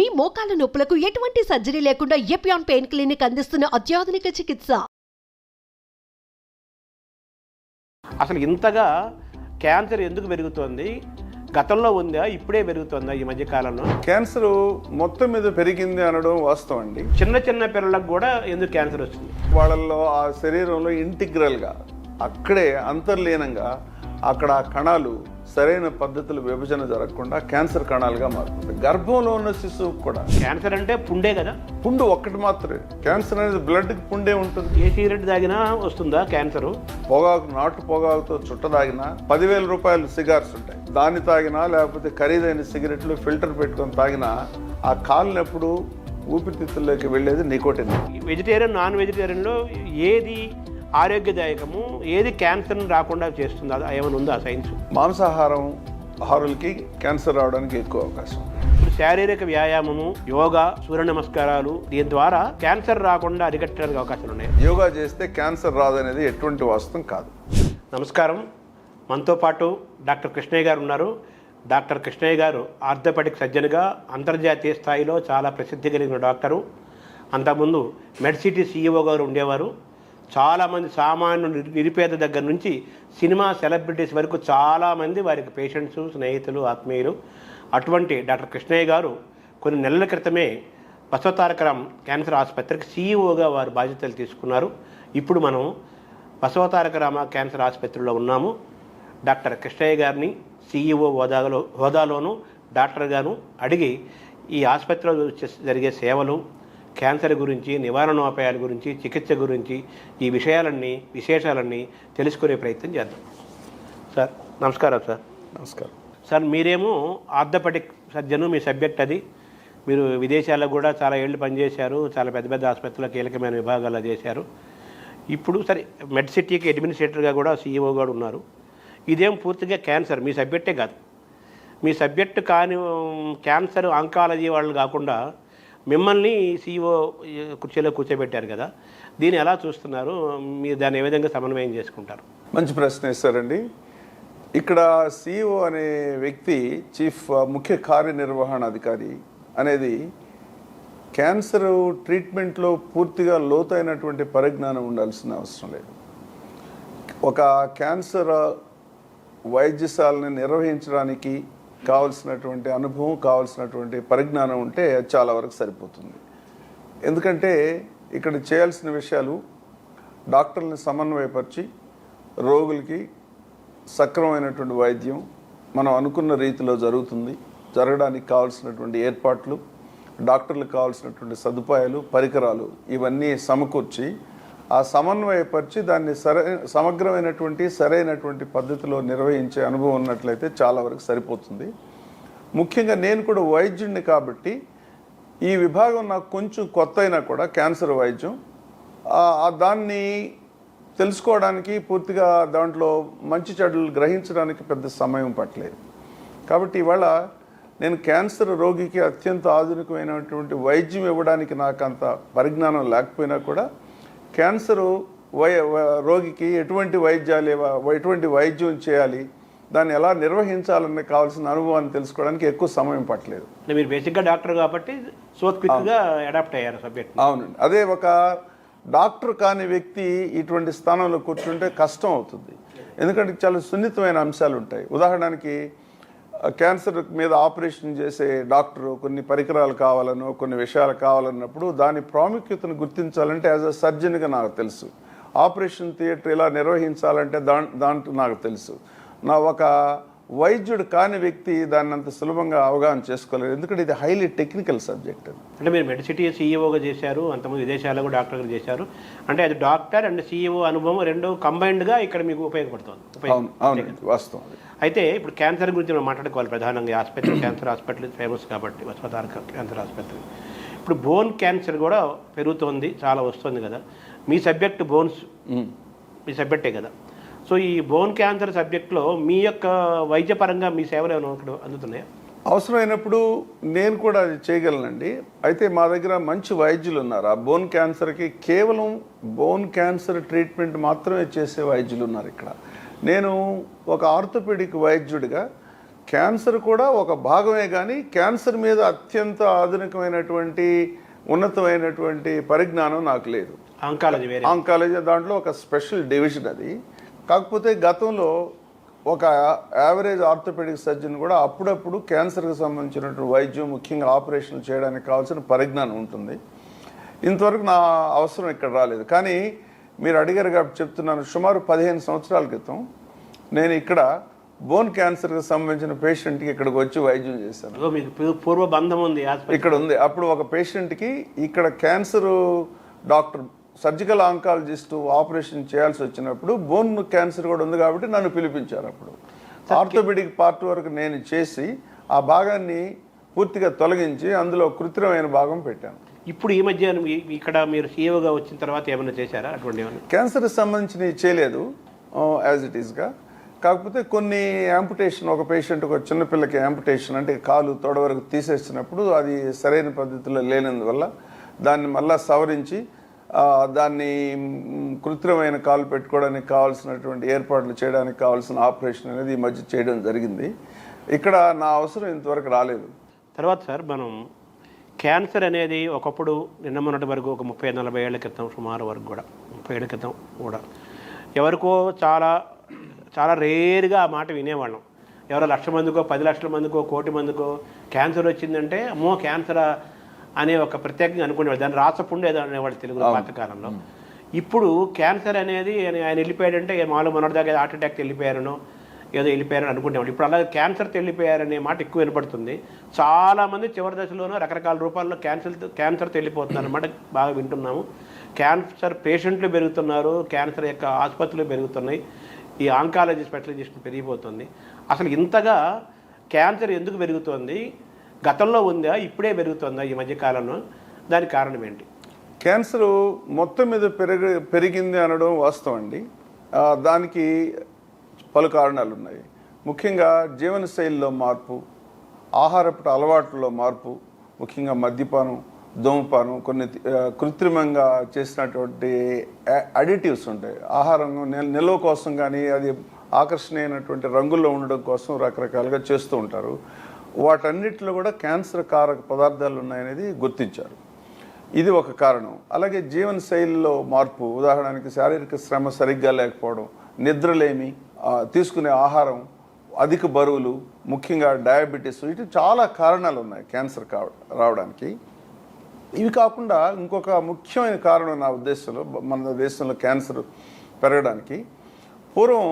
మీ మోకాల నొప్పులకు ఎటువంటి సర్జరీ లేకుండా ఎపియాన్ పెయిన్ క్లినిక్ అందిస్తున్న అత్యాధునిక చికిత్స. అసలు ఇంతగా క్యాన్సర్ ఎందుకు పెరుగుతోంది? గతంలో ఉందా, ఇప్పుడే పెరుగుతుందా ఈ మధ్య కాలంలో? క్యాన్సర్ మొత్తం మీద పెరిగింది అనడం వాస్తవం అండి. చిన్న చిన్న పిల్లలకు కూడా ఎందుకు క్యాన్సర్ వస్తుంది? వాళ్ళల్లో ఆ శరీరంలో ఇంటిగ్రల్గా అక్కడే అంతర్లీనంగా అక్కడ ఆ కణాలు సరైన పద్ధతులు విభజన జరగకుండా క్యాన్సర్ కణాలుగా మారుతుంది. గర్భంలో ఉన్న శిశువు కూడా క్యాన్సర్ అంటే పుండే కదా. పుండు ఒక్కటి మాత్రమే. క్యాన్సర్ అనేది బ్లడ్కి పుండే ఉంటుంది. ఏ సిగరెట్ తాగినా వస్తుందా క్యాన్సర్? పొగాకు, నాటు పొగాకుతో చుట్ట తాగినా 10,000 రూపాయలు సిగార్స్ ఉంటాయి. దాన్ని తాగినా లేకపోతే ఖరీదైన సిగరెట్లు ఫిల్టర్ పెట్టుకొని తాగినా ఆ కాలినప్పుడు ఊపిరితిత్తుల్లోకి వెళ్ళేది నికోటిన్. వెజిటేరియన్, నాన్ వెజిటేరియన్లో ఏది ఆరోగ్యదాయకము, ఏది క్యాన్సర్ని రాకుండా చేస్తుంది? అది ఏమైనా ఉందా సైన్స్? మాంసాహారం ఆహారులకి క్యాన్సర్ రావడానికి ఎక్కువ అవకాశం. ఇప్పుడు శారీరక వ్యాయామము, యోగా, సూర్య నమస్కారాలు, దీని ద్వారా క్యాన్సర్ రాకుండా అరికట్టడానికి అవకాశాలు ఉన్నాయి. యోగా చేస్తే క్యాన్సర్ రాదనేది ఎటువంటి వాస్తవం కాదు. నమస్కారం. మనతో పాటు డాక్టర్ కృష్ణయ్య గారు ఉన్నారు. డాక్టర్ కృష్ణయ్య గారు ఆర్థోపెడిక్ సర్జన్గా అంతర్జాతీయ స్థాయిలో చాలా ప్రసిద్ధి కలిగిన డాక్టరు. అంతకుముందు మెడ్సిటీ CEO గారు ఉండేవారు. చాలామంది సామాన్య నిరుపేద దగ్గర నుంచి సినిమా సెలబ్రిటీస్ వరకు చాలామంది వారికి పేషెంట్స్, స్నేహితులు, ఆత్మీయులు. అటువంటి డాక్టర్ కృష్ణయ్య గారు కొన్ని నెలల క్రితమే బసవతారకరాం క్యాన్సర్ ఆసుపత్రికి CEOగా వారు బాధ్యతలు తీసుకున్నారు. ఇప్పుడు మనం బసవతారకరామ క్యాన్సర్ ఆసుపత్రిలో ఉన్నాము. డాక్టర్ కృష్ణయ్య గారిని CEO హోదాలోను డాక్టర్ గారు అడిగి ఈ ఆసుపత్రిలో జరిగే సేవలు, క్యాన్సర్ గురించి, నివారణోపాయాల గురించి, చికిత్స గురించి, ఈ విశేషాలన్నీ తెలుసుకునే ప్రయత్నం చేద్దాం. సార్ నమస్కారం. సార్ నమస్కారం. సార్ మీరేమో ఆర్థోపెడిక్ సర్జను, మీ సబ్జెక్ట్ అది. మీరు విదేశాల్లో కూడా చాలా ఏళ్ళు పనిచేశారు. చాలా పెద్ద పెద్ద ఆసుపత్రుల్లో కీలకమైన విభాగాల్లో చేశారు. ఇప్పుడు సరే మెడ్సిటీకి అడ్మినిస్ట్రేటర్గా కూడా CEO గారు ఉన్నారు. ఇదేం పూర్తిగా క్యాన్సర్ మీ సబ్జెక్టే కాదు. మీ సబ్జెక్టు కాని క్యాన్సర్ ఆంకాలజీ వాళ్ళు కాకుండా మిమ్మల్ని CEO కుర్చీలో కూర్చోబెట్టారు కదా, దీన్ని ఎలా చూస్తున్నారు? మీరు దాన్ని ఏ విధంగా సమన్వయం చేసుకుంటారు? మంచి ప్రశ్న వేస్తారండి. ఇక్కడ CEO అనే వ్యక్తి ముఖ్య కార్యనిర్వహణాధికారి అనేది క్యాన్సర్ ట్రీట్మెంట్లో పూర్తిగా లోతైనటువంటి పరిజ్ఞానం ఉండాల్సిన అవసరం లేదు. ఒక క్యాన్సర్ వైద్యశాలని నిర్వహించడానికి కావలసినటువంటి అనుభవం, కావలసినటువంటి పరిజ్ఞానం ఉంటే చాలా వరకు సరిపోతుంది. ఎందుకంటే ఇక్కడ చేయాల్సిన విషయాలు డాక్టర్ని సమన్వయపరిచి రోగులకి సక్రమమైనటువంటి వైద్యం మనం అనుకున్న రీతిలో జరగడానికి కావాల్సినటువంటి ఏర్పాట్లు, డాక్టర్లకు కావాల్సినటువంటి సదుపాయాలు, పరికరాలు ఇవన్నీ సమకూర్చి ఆ సమన్వయపరిచి దాన్ని సమగ్రమైనటువంటి సరైనటువంటి పద్ధతిలో నిర్వహించే అనుభవం ఉన్నట్లయితే చాలా వరకు సరిపోతుంది. ముఖ్యంగా నేను కూడా వైద్యుడిని కాబట్టి ఈ విభాగం నాకు కొంచెం కొత్త అయినా కూడా క్యాన్సర్ వైద్యం దాన్ని తెలుసుకోవడానికి, పూర్తిగా దాంట్లో మంచి చెడులు గ్రహించడానికి పెద్ద సమయం పట్టలేదు. కాబట్టి ఇవాళ నేను క్యాన్సర్ రోగికి అత్యంత ఆధునికమైనటువంటి వైద్యం ఇవ్వడానికి నాకు అంత పరిజ్ఞానం లేకపోయినా కూడా క్యాన్సర్ రోగికి ఎటువంటి వైద్యం చేయాలి, దాన్ని ఎలా నిర్వహించాలని కావాల్సిన అనుభవాన్ని తెలుసుకోవడానికి ఎక్కువ సమయం పట్టలేదు. మీరు బేసిక్గా డాక్టర్ కాబట్టి క్విక్గా అడాప్ట్ అయ్యారు సబ్జెక్ట్. అవునండి. అదే ఒక డాక్టర్ కాని వ్యక్తి ఇటువంటి స్థానంలో కూర్చుంటే కష్టం అవుతుంది. ఎందుకంటే చాలా సున్నితమైన అంశాలు ఉంటాయి. ఉదాహరణకి క్యాన్సర్ మీద ఆపరేషన్ చేసే డాక్టరు కొన్ని పరికరాలు కావాలనో, కొన్ని విషయాలు కావాలన్నప్పుడు దాని ప్రాముఖ్యతను గుర్తించాలంటే యాజ్ అ సర్జన్గా నాకు తెలుసు. ఆపరేషన్ థియేటర్ ఎలా నిర్వహించాలంటే దాంట్లో నాకు తెలుసు. ఒక వైద్యుడు కాని వ్యక్తి దాన్ని అంత సులభంగా అవగాహన చేసుకోలేదు. ఎందుకంటే ఇది హైలీ టెక్నికల్ సబ్జెక్ట్. అంటే మీరు మెడ్సిటీ CEOగా చేశారు, అంతకుముందు విదేశాల్లో కూడా డాక్టర్గా చేశారు. అంటే అది డాక్టర్ అండ్ CEO అనుభవం రెండు కంబైన్డ్గా ఇక్కడ మీకు ఉపయోగపడుతుంది. అవునండి, వాస్తవం. అయితే ఇప్పుడు క్యాన్సర్ గురించి మనం మాట్లాడుకోవాలి. ప్రధానంగా ఆసుపత్రి, క్యాన్సర్ హాస్పిటల్ ఫేమస్ కాబట్టి బసవతారక క్యాన్సర్ ఆసుపత్రి. ఇప్పుడు బోన్ క్యాన్సర్ కూడా పెరుగుతోంది, చాలా వస్తుంది కదా. మీ సబ్జెక్ట్ బోన్స్, మీ సబ్జెక్టే కదా. సో ఈ బోన్ క్యాన్సర్ సబ్జెక్ట్లో మీ యొక్క వైద్యపరంగా మీ సేవలు ఏమైనా అందుతున్నాయా? అవసరమైనప్పుడు నేను కూడా అది చేయగలనండి. అయితే మా దగ్గర మంచి వైద్యులు ఉన్నారు. ఆ బోన్ క్యాన్సర్కి కేవలం బోన్ క్యాన్సర్ ట్రీట్మెంట్ మాత్రమే చేసే వైద్యులు ఉన్నారు ఇక్కడ. నేను ఒక ఆర్థోపెడిక్ వైద్యుడిగా క్యాన్సర్ కూడా ఒక భాగమే, కానీ క్యాన్సర్ మీద అత్యంత ఆధునికమైనటువంటి ఉన్నతమైనటువంటి పరిజ్ఞానం నాకు లేదు. ఆంకాలజీ వేరే. ఆంకాలజీ దాంట్లో ఒక స్పెషల్ డివిజన్ అది. కాకపోతే గతంలో ఒక యావరేజ్ ఆర్థోపెడిక్ సర్జన్ కూడా అప్పుడప్పుడు క్యాన్సర్కి సంబంధించినటువంటి వైద్యం, ముఖ్యంగా ఆపరేషన్లు చేయడానికి కావాల్సిన పరిజ్ఞానం ఉంటుంది. ఇంతవరకు నా అవసరం ఇక్కడ రాలేదు. కానీ మీరు అడిగారు కాబట్టి చెప్తున్నాను, సుమారు 15 సంవత్సరాల క్రితం నేను ఇక్కడ బోన్ క్యాన్సర్కి సంబంధించిన పేషెంట్కి ఇక్కడికి వచ్చి వైద్యం చేశాను. మీకు పూర్వ బంధం ఉంది ఇక్కడ ఉంది. అప్పుడు ఒక పేషెంట్కి ఇక్కడ cancer doctor, surgical oncologist operation చేయాల్సి వచ్చినప్పుడు బోన్ క్యాన్సర్ కూడా ఉంది కాబట్టి నన్ను పిలిపించారు. అప్పుడు ఆర్థోపెడిక్ పార్ట్ వరకు నేను చేసి ఆ భాగాన్ని పూర్తిగా తొలగించి అందులో కృత్రిమైన భాగం పెట్టాను. ఇప్పుడు ఈ మధ్య ఇక్కడ మీరు సీఈఓగా వచ్చిన తర్వాత ఏమైనా చేశారా అటువంటి? క్యాన్సర్కి సంబంధించినవి చేయలేదు యాజ్ ఇట్ ఈస్గా. కాకపోతే కొన్ని యాంపుటేషన్, ఒక పేషెంట్, ఒక చిన్నపిల్లకి యాంపుటేషన్ అంటే కాలు తొడ వరకు తీసేసినప్పుడు అది సరైన పద్ధతిలో లేనందువల్ల దాన్ని మళ్ళా సవరించి దాన్ని కృత్రిమైన కాలు పెట్టుకోవడానికి కావాల్సినటువంటి ఏర్పాట్లు చేయడానికి కావాల్సిన ఆపరేషన్ అనేది ఈ మధ్య చేయడం జరిగింది. ఇక్కడ నా అవసరం ఇంతవరకు రాలేదు. తర్వాత సార్, మనం క్యాన్సర్ అనేది ఒకప్పుడు నిన్న మొన్నటి వరకు ఒక 30-40 ఏళ్ల క్రితం సుమారు వరకు కూడా 30 ఏళ్ల క్రితం కూడా ఎవరికో చాలా చాలా రేరుగా ఆ మాట వినేవాళ్ళం. ఎవరో 1,00,000 మందికో 10 లక్షల మందికో 1 కోటి మందికో క్యాన్సర్ వచ్చిందంటే అమ్మో క్యాన్సర్ అనే ఒక ప్రత్యేకంగా అనుకునేవాడు. దాన్ని రాసపుండు ఏదో అనేవాడు తెలుగులో పాతకాలంలో. ఇప్పుడు క్యాన్సర్ అనేది ఆయన వెళ్ళిపోయాడంటే మామూలు మొన్నటిదాకా హార్ట్ అటాక్ వెళ్ళిపోయారనో ఏదో వెళ్ళిపోయారని అనుకునేవాడు. ఇప్పుడు అలాగే క్యాన్సర్తో వెళ్ళిపోయారనే మాట ఎక్కువ వినపడుతుంది. చాలామంది చివరి దశలోనూ రకరకాల రూపాల్లో క్యాన్సర్తో వెళ్ళిపోతున్నారు అన్నమాట బాగా వింటున్నాము. క్యాన్సర్ పేషెంట్లు పెరుగుతున్నారు, క్యాన్సర్ యొక్క ఆసుపత్రులు పెరుగుతున్నాయి, ఈ ఆంకాలజీ స్పెషలైజేషన్ పెరిగిపోతుంది. అసలు ఇంతగా క్యాన్సర్ ఎందుకు పెరుగుతోంది? గతంలో ఉందా, ఇప్పుడే పెరుగుతుందా ఈ మధ్యకాలంలో? దానికి కారణం ఏంటి? క్యాన్సర్ మొత్తం మీద పెరిగింది అనడం వాస్తవం అండి. దానికి పలు కారణాలు ఉన్నాయి. ముఖ్యంగా జీవనశైలిలో మార్పు, ఆహారపు అలవాట్లలో మార్పు, ముఖ్యంగా మద్యపానం, ధూమపానం, కొన్ని కృత్రిమంగా చేసినటువంటి అడిటివ్స్ ఉంటాయి. ఆహారం నిల్వ కోసం కానీ అది ఆకర్షణీయమైనటువంటి రంగుల్లో ఉండడం కోసం రకరకాలుగా చేస్తూ ఉంటారు. వాటన్నిటిలో కూడా క్యాన్సర్ కారక పదార్థాలు ఉన్నాయనేది గుర్తించారు. ఇది ఒక కారణం. అలాగే జీవనశైలిలో మార్పు, ఉదాహరణకి శారీరక శ్రమ సరిగ్గా లేకపోవడం, నిద్రలేమి, తీసుకునే ఆహారం, అధిక బరువులు, ముఖ్యంగా డయాబెటీస్, ఇటు చాలా కారణాలు ఉన్నాయి క్యాన్సర్ రావడానికి. ఇవి కాకుండా ఇంకొక ముఖ్యమైన కారణం నా ఉద్దేశంలో, మన దేశంలో క్యాన్సర్ పెరగడానికి పూర్వం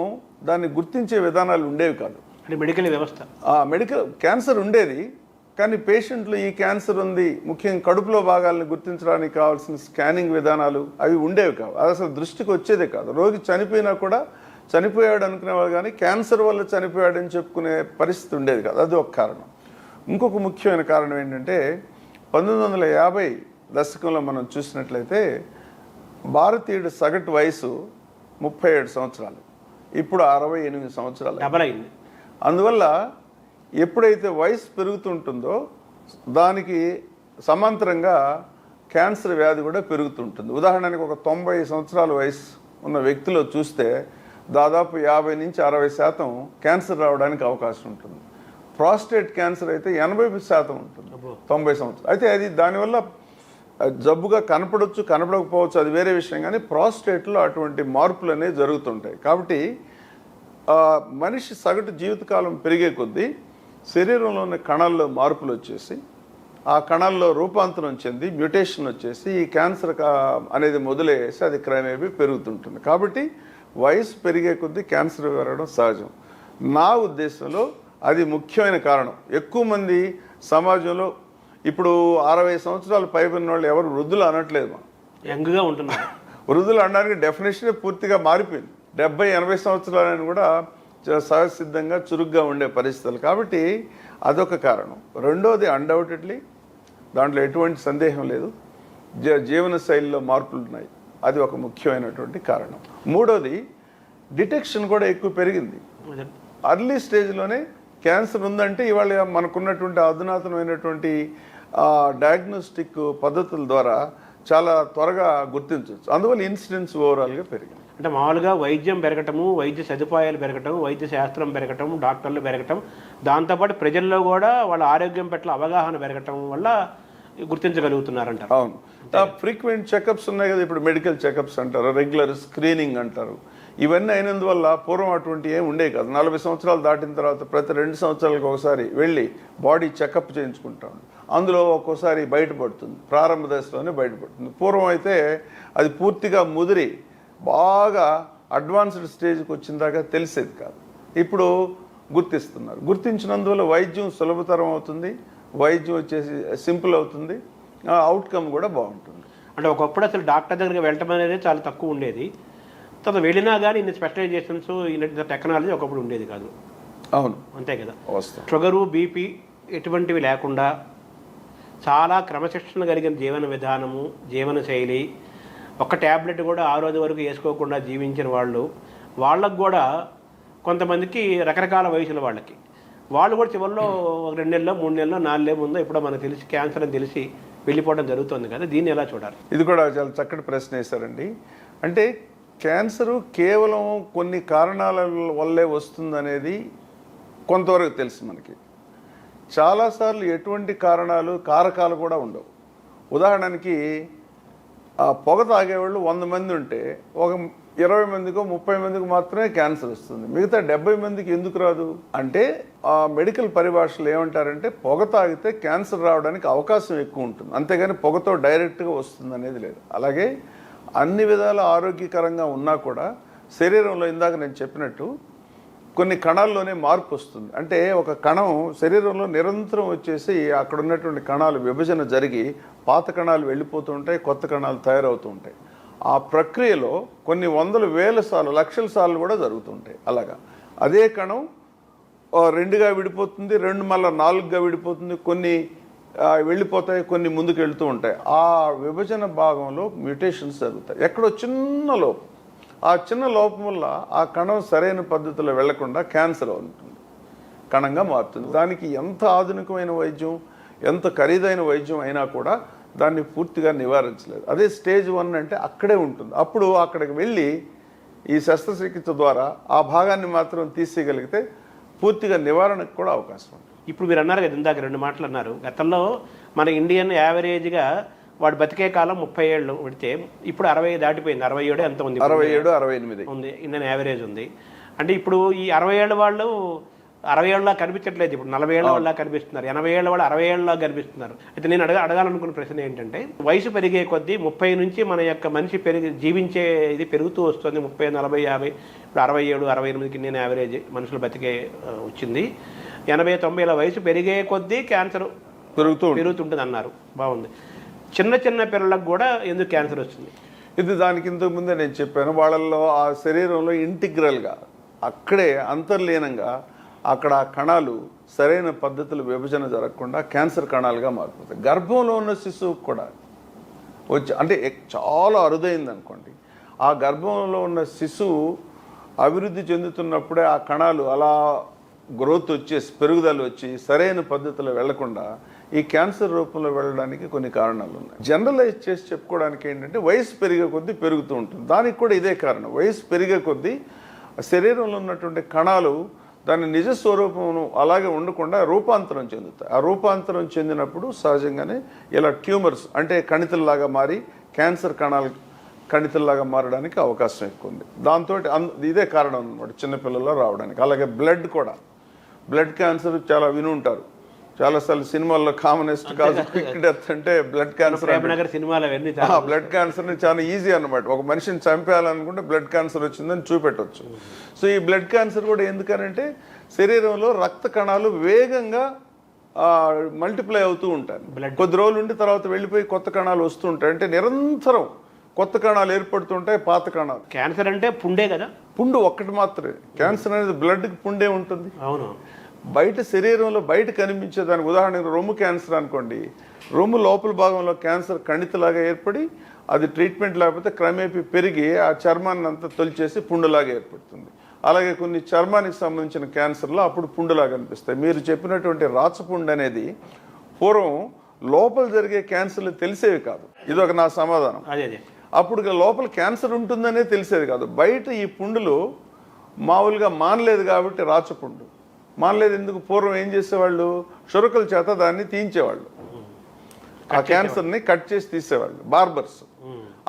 దాన్ని గుర్తించే విధానాలు ఉండేవి కాదు. మెడికల్ వ్యవస్థ, మెడికల్ క్యాన్సర్ ఉండేది కానీ పేషెంట్లు ఈ క్యాన్సర్ ఉంది, ముఖ్యంగా కడుపులో భాగాలను గుర్తించడానికి కావాల్సిన స్కానింగ్ విధానాలు అవి ఉండేవి కావు. అది అసలు దృష్టికి వచ్చేదే కాదు. రోగి చనిపోయినా కూడా చనిపోయాడు అనుకునేవాళ్ళు కానీ క్యాన్సర్ వల్ల చనిపోయాడని చెప్పుకునే పరిస్థితి ఉండేది కాదు. అది ఒక కారణం. ఇంకొక ముఖ్యమైన కారణం ఏంటంటే 1950 దశకంలో మనం చూసినట్లయితే భారతీయుడి సగటు వయసు 37 సంవత్సరాలు, ఇప్పుడు 68 సంవత్సరాలు డబల్ అయింది. అందువల్ల ఎప్పుడైతే వయసు పెరుగుతుంటుందో దానికి సమాంతరంగా క్యాన్సర్ వ్యాధి కూడా పెరుగుతుంటుంది. ఉదాహరణకి ఒక 90 సంవత్సరాల వయసు ఉన్న వ్యక్తిలో చూస్తే దాదాపు 50 నుంచి 60% క్యాన్సర్ రావడానికి అవకాశం ఉంటుంది. ప్రాస్టేట్ క్యాన్సర్ అయితే 80% ఉంటుంది 90 సంవత్సరాలు. అయితే అది దానివల్ల జబ్బుగా కనపడవచ్చు, కనపడకపోవచ్చు, అది వేరే విషయం. కానీ ప్రాస్టేట్లో అటువంటి మార్పులు అనేవి జరుగుతుంటాయి. కాబట్టి మనిషి సగటు జీవితకాలం పెరిగే కొద్దీ శరీరంలోని కణాల్లో మార్పులు వచ్చేసి ఆ కణాల్లో రూపాంతరం చెంది మ్యూటేషన్ వచ్చేసి ఈ క్యాన్సర్ అనేది మొదలయ్యేసి అది క్రమేపీ పెరుగుతుంటుంది. కాబట్టి వయసు పెరిగే కొద్దీ క్యాన్సర్ పెరగడం సహజం. నా ఉద్దేశంలో అది ముఖ్యమైన కారణం. ఎక్కువ మంది సమాజంలో ఇప్పుడు 60 సంవత్సరాలు పైబడిన వాళ్ళు ఎవరు వృద్ధులు అనట్లేదు, యంగ్గా ఉంటున్నారు. వృద్ధులు అనడానికి డెఫినేషనే పూర్తిగా మారిపోయింది. 70-80 సంవత్సరాలని కూడా సహజసిద్ధంగా చురుగ్గా ఉండే పరిస్థితులు. కాబట్టి అదొక కారణం. రెండోది అన్డౌటెడ్లీ, దాంట్లో ఎటువంటి సందేహం లేదు, జీవన శైలిలో మార్పులు ఉన్నాయి. అది ఒక ముఖ్యమైనటువంటి కారణం. మూడోది డిటెక్షన్ కూడా ఎక్కువ పెరిగింది. అర్లీ స్టేజ్లోనే క్యాన్సర్ ఉందంటే ఇవాళ మనకున్నటువంటి అధునాతనమైనటువంటి డయాగ్నోస్టిక్ పద్ధతుల ద్వారా చాలా త్వరగా గుర్తించవచ్చు. అందువల్ల ఇన్సిడెన్స్ ఓవరాల్గా పెరిగింది. అంటే మామూలుగా వైద్యం పెరగటము, వైద్య సదుపాయాలు పెరగటం, వైద్య శాస్త్రం పెరగటం, డాక్టర్లు పెరగటం, దాంతోపాటు ప్రజల్లో కూడా వాళ్ళ ఆరోగ్యం పట్ల అవగాహన పెరగటం వల్ల గుర్తించగలుగుతున్నారంట. అవును, ఫ్రీక్వెంట్ చెకప్స్ ఉన్నాయి కదా, ఇప్పుడు మెడికల్ చెకప్స్ అంటారు, రెగ్యులర్ స్క్రీనింగ్ అంటారు. ఇవన్నీ అయినందువల్ల పూర్వం అటువంటి ఏమి ఉండే కాదు. 40 సంవత్సరాలు దాటిన తర్వాత ప్రతి 2 సంవత్సరాలకు ఒకసారి వెళ్ళి బాడీ చెకప్ చేయించుకుంటాం. అందులో ఒక్కోసారి బయటపడుతుంది, ప్రారంభ దశలోనే బయటపడుతుంది. పూర్వం అయితే అది పూర్తిగా ముదిరి బాగా అడ్వాన్స్డ్ స్టేజ్కి వచ్చిన దాకా తెలిసేది కాదు. ఇప్పుడు గుర్తిస్తున్నారు. గుర్తించినందువల్ల వైద్యం సులభతరం అవుతుంది, వైద్యం వచ్చేసి సింపుల్ అవుతుంది, అవుట్కమ్ కూడా బాగుంటుంది. అంటే ఒకప్పుడు అసలు డాక్టర్ దగ్గరికి వెళ్ళటం అనేది చాలా తక్కువ ఉండేది. తర్వాత వెళ్ళినా కానీ ఇన్ని స్పెషలైజేషన్స్, ఇన్ని టెక్నాలజీ ఒకప్పుడు ఉండేది కాదు. అవును, అంతే కదా. వస్తాం. షుగరు, బీపీ ఎటువంటివి లేకుండా చాలా క్రమశిక్షణ కలిగిన జీవన విధానము, జీవన శైలి, ఒక్క ట్యాబ్లెట్ కూడా ఆ రోజు వరకు వేసుకోకుండా జీవించిన వాళ్ళకు కూడా కొంతమందికి రకరకాల వయసుల వాళ్ళు కూడా చివరిలో 2 నెలల్లో 3 నెలల్లో 4 నెలల ముందో ఎప్పుడో మనకు తెలిసి క్యాన్సర్ అని తెలిసి వెళ్ళిపోవడం జరుగుతుంది కదా. దీన్ని ఎలా చూడాలి? ఇది కూడా చాలా చక్కటి ప్రశ్న వేశారండి. అంటే క్యాన్సరు కేవలం కొన్ని కారణాల వల్లే వస్తుందనేది కొంతవరకు తెలుసు మనకి. చాలాసార్లు ఎటువంటి కారకాలు కూడా ఉండవు. ఉదాహరణకి పొగ తాగేవాళ్ళు 100 మంది ఉంటే ఒక 20 మందికో 30 మందికి మాత్రమే క్యాన్సర్ వస్తుంది, మిగతా 70 మందికి ఎందుకు రాదు అంటే ఆ మెడికల్ పరిభాషలో ఏమంటారంటే పొగ తాగితే క్యాన్సర్ రావడానికి అవకాశం ఎక్కువ ఉంటుంది, అంతేగాని పొగతో డైరెక్ట్గా వస్తుంది అనేది లేదు. అలాగే అన్ని విధాల ఆరోగ్యకరంగా ఉన్నా కూడా శరీరంలో ఇందాక నేను చెప్పినట్టు కొన్ని కణాల్లోనే మార్పు వస్తుంది. అంటే ఒక కణం శరీరంలో నిరంతరం వచ్చేసి అక్కడ ఉన్నటువంటి కణాలు విభజన జరిగి పాత కణాలు వెళ్ళిపోతూ ఉంటాయి, కొత్త కణాలు తయారవుతూ ఉంటాయి. ఆ ప్రక్రియలో కొన్ని వందల వేల సార్లు, లక్షల సార్లు కూడా జరుగుతుంటాయి. అలాగా అదే కణం 2గా విడిపోతుంది, 2 మళ్ళీ 4గా విడిపోతుంది, కొన్ని వెళ్ళిపోతాయి, కొన్ని ముందుకు వెళ్తూ ఉంటాయి. ఆ విభజన భాగంలో మ్యూటేషన్స్ జరుగుతాయి. ఎక్కడో చిన్న లోపం, ఆ చిన్న లోపం వల్ల ఆ కణం సరైన పద్ధతిలో వెళ్లకుండా క్యాన్సర్ ఉంటుంది, కణంగా మారుతుంది. దానికి ఎంత ఆధునికమైన వైద్యం, ఎంత ఖరీదైన వైద్యం అయినా కూడా దాన్ని పూర్తిగా నివారించలేదు. అదే స్టేజ్ 1 అంటే అక్కడే ఉంటుంది. అప్పుడు అక్కడికి వెళ్ళి ఈ శస్త్రచికిత్స ద్వారా ఆ భాగాన్ని మాత్రం తీసేయగలిగితే పూర్తిగా నివారణకు కూడా అవకాశం ఉంది. ఇప్పుడు మీరు అన్నారు కదా, ఇందాక 2 మాటలు అన్నారు. గతంలో మన ఇండియన్ యావరేజ్గా వాడు బతికే కాలం 30 ఏళ్ళు పెడితే ఇప్పుడు 60 దాటిపోయింది. 67 ఎంత ఉంది, 67, 68 ఉంది ఇండియన్ యావరేజ్ ఉంది. అంటే ఇప్పుడు ఈ 60 ఏళ్ళ వాళ్ళు 60 ఏళ్ళ కనిపించట్లేదు, ఇప్పుడు 40 ఏళ్ళ వాళ్ళ కనిపిస్తున్నారు, 80 ఏళ్ళ వాళ్ళు 60 ఏళ్ళ కనిపిస్తున్నారు. అయితే నేను అడగాలనుకున్న ప్రశ్న ఏంటంటే, వయసు పెరిగే కొద్దీ 30 నుంచి మన యొక్క మనిషి జీవించే ఇది పెరుగుతూ వస్తుంది. 30, 40, 50, ఇప్పుడు 67, 68కి నేను యావరేజ్ మనుషులు బతికే వచ్చింది. 80, 90 వయసు పెరిగే కొద్దీ క్యాన్సర్ పెరుగుతుంటుంది అన్నారు. బాగుంది. చిన్న చిన్న పిల్లలకు కూడా ఎందుకు క్యాన్సర్ వస్తుంది? ఇది దానికి ఇంతకు ముందే నేను చెప్పాను. వాళ్ళల్లో ఆ శరీరంలో ఇంటిగ్రల్గా అక్కడే అంతర్లీనంగా అక్కడ ఆ కణాలు సరైన పద్ధతులు విభజన జరగకుండా క్యాన్సర్ కణాలుగా మారిపోతాయి. గర్భంలో ఉన్న శిశువుకు కూడా వచ్చి, అంటే చాలా అరుదైంది అనుకోండి, ఆ గర్భంలో ఉన్న శిశువు అభివృద్ధి చెందుతున్నప్పుడే ఆ కణాలు అలా గ్రోత్ వచ్చేసి పెరుగుదల వచ్చి సరైన పద్ధతిలో వెళ్లకుండా ఈ క్యాన్సర్ రూపంలో వెళ్ళడానికి కొన్ని కారణాలు ఉన్నాయి. జనరలైజ్ చేసి చెప్పుకోవడానికి ఏంటంటే వయసు పెరిగే కొద్దీ పెరుగుతూ ఉంటుంది. దానికి కూడా ఇదే కారణం. వయసు పెరిగే కొద్దీ శరీరంలో ఉన్నటువంటి కణాలు దాని నిజ స్వరూపమును అలాగే ఉండకుండా రూపాంతరం చెందుతాయి. ఆ రూపాంతరం చెందినప్పుడు సహజంగానే ఇలా ట్యూమర్స్ అంటే కణితుల్లాగా మారి క్యాన్సర్ కణాలు కణితుల్లాగా మారడానికి అవకాశం ఎక్కువ ఉంది. దాంతో ఇదే కారణం అన్నమాట చిన్నపిల్లల్లో రావడానికి. అలాగే బ్లడ్ కూడా, బ్లడ్ క్యాన్సర్ చాలా విని ఉంటారు. చాలాసార్లు సినిమాల్లో కామనెస్ట్ కాదు క్విక్ డెత్ అంటే బ్లడ్ క్యాన్సర్. బ్లడ్ క్యాన్సర్ని చాలా ఈజీ అన్నమాట. ఒక మనిషిని చంపేయాలనుకుంటే బ్లడ్ క్యాన్సర్ వచ్చిందని చూపెట్టవచ్చు. సో ఈ బ్లడ్ క్యాన్సర్ కూడా ఎందుకనంటే శరీరంలో రక్త కణాలు వేగంగా మల్టిప్లై అవుతూ ఉంటాయి. కొద్ది రోజులు ఉండి తర్వాత వెళ్ళిపోయి కొత్త కణాలు వస్తూ ఉంటాయి. అంటే నిరంతరం కొత్త కణాలు ఏర్పడుతుంటాయి, పాత కణాలు. క్యాన్సర్ అంటే పుండే కదా, పుండు ఒక్కటి మాత్రమే. క్యాన్సర్ అనేది బ్లడ్కి పుండే ఉంటుంది. అవును. బయట శరీరంలో బయట కనిపించేదానికి ఉదాహరణకు రొమ్ము క్యాన్సర్ అనుకోండి, రొమ్ము లోపల భాగంలో క్యాన్సర్ కణితిలాగా ఏర్పడి అది ట్రీట్మెంట్ లేకపోతే క్రమేపీ పెరిగి ఆ చర్మాన్ని అంతా తొలిచేసి పుండులాగా ఏర్పడుతుంది. అలాగే కొన్ని చర్మానికి సంబంధించిన క్యాన్సర్లో అప్పుడు పుండులాగా అనిపిస్తాయి. మీరు చెప్పినటువంటి రాచపుండు అనేది పూర్వం లోపల జరిగే క్యాన్సర్లు తెలిసేవి కాదు. ఇది ఒక నా సమాధానం. అదే అప్పుడు లోపల క్యాన్సర్ ఉంటుందనే తెలిసేది కాదు. బయట ఈ పుండులు మామూలుగా మానలేదు కాబట్టి రాచపుండు మానలేదు. ఎందుకు పూర్వం ఏం చేసేవాళ్ళు, చురకల చేత దాన్ని తీయించేవాళ్ళు, ఆ క్యాన్సర్ని కట్ చేసి తీసేవాళ్ళు బార్బర్స్.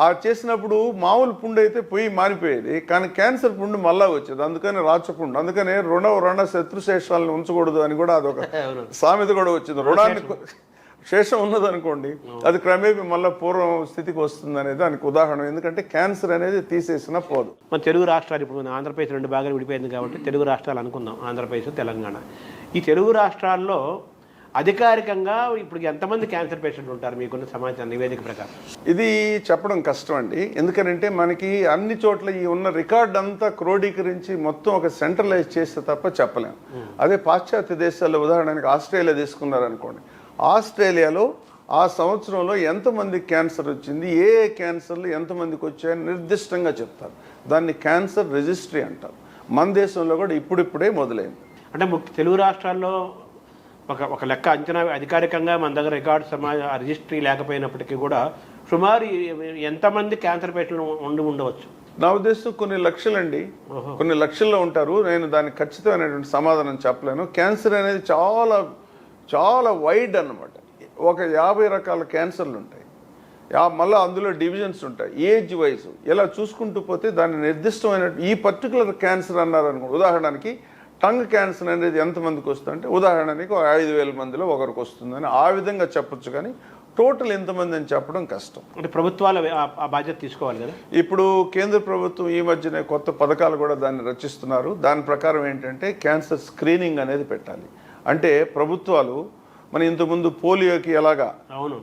ఆ చేసినప్పుడు మామూలు పుండు అయితే పోయి మారిపోయేది, కానీ క్యాన్సర్ పుండు మళ్ళా వచ్చేది. అందుకని రాచపుండు. అందుకని రుణ శత్రుశేషాలను ఉంచకూడదు అని కూడా అదొక సామెత కూడా వచ్చింది. రుణాన్ని శేషం ఉన్నదనుకోండి, అది క్రమేపీ మళ్ళీ పూర్వం స్థితికి వస్తుంది అనేది దానికి ఉదాహరణ. ఎందుకంటే క్యాన్సర్ అనేది తీసేసిన పోదు. మన తెలుగు రాష్ట్రాలు ఇప్పుడు మన ఆంధ్రప్రదేశ్ 2 భాగాలు విడిపోయింది కాబట్టి తెలుగు రాష్ట్రాలు అనుకుందాం, ఆంధ్రప్రదేశ్ తెలంగాణ. ఈ తెలుగు రాష్ట్రాల్లో అధికారికంగా ఇప్పుడు ఎంతమంది క్యాన్సర్ పేషెంట్లు ఉంటారు మీకున్న సమాచారం నివేదిక ప్రకారం? ఇది చెప్పడం కష్టం అండి. ఎందుకంటే మనకి అన్ని చోట్ల ఈ ఉన్న రికార్డ్ అంతా క్రోడీకరించి మొత్తం ఒక సెంట్రలైజ్ చేస్తే తప్ప చెప్పలేం. అదే పాశ్చాత్య దేశాల్లో ఉదాహరణకి ఆస్ట్రేలియా తీసుకున్నారనుకోండి, ఆస్ట్రేలియాలో ఆ సంవత్సరంలో ఎంతమంది క్యాన్సర్ వచ్చింది, ఏ క్యాన్సర్లు ఎంతమందికి వచ్చాయని నిర్దిష్టంగా చెప్తారు. దాన్ని క్యాన్సర్ రిజిస్ట్రీ అంటారు. మన దేశంలో కూడా ఇప్పుడిప్పుడే మొదలైంది. అంటే తెలుగు రాష్ట్రాల్లో ఒక లెక్క అంచనా అధికారికంగా మన దగ్గర రికార్డు రిజిస్ట్రీ లేకపోయినప్పటికీ కూడా సుమారు ఎంతమంది క్యాన్సర్ పేషెంట్లు ఉండవచ్చు? నా ఉద్దేశం కొన్ని లక్షలండి, కొన్ని లక్షల్లో ఉంటారు. నేను దానికి ఖచ్చితమైనటువంటి సమాధానం చెప్పలేను. క్యాన్సర్ అనేది చాలా చాలా వైడ్ అన్నమాట. ఒక 50 రకాల క్యాన్సర్లు ఉంటాయి, మళ్ళీ అందులో డివిజన్స్ ఉంటాయి ఏజ్ వైజ్. ఇలా చూసుకుంటూ పోతే దాన్ని నిర్దిష్టమైన ఈ పర్టికులర్ క్యాన్సర్ అన్నారనుకో, ఉదాహరణకి టంగ్ క్యాన్సర్ అనేది ఎంతమందికి వస్తుందంటే ఉదాహరణకి 5,000 మందిలో ఒకరికి వస్తుందని ఆ విధంగా చెప్పొచ్చు, కానీ టోటల్ ఎంతమంది అని చెప్పడం కష్టం. అంటే ప్రభుత్వాలు ఆ బాధ్యత తీసుకోవాలి కదా. ఇప్పుడు కేంద్ర ప్రభుత్వం ఈ మధ్యనే కొత్త పథకాలు కూడా దాన్ని రచిస్తున్నారు. దాని ప్రకారం ఏంటంటే క్యాన్సర్ స్క్రీనింగ్ అనేది పెట్టాలి. అంటే ప్రభుత్వాలు మన ఇంతకుముందు పోలియోకి ఎలాగా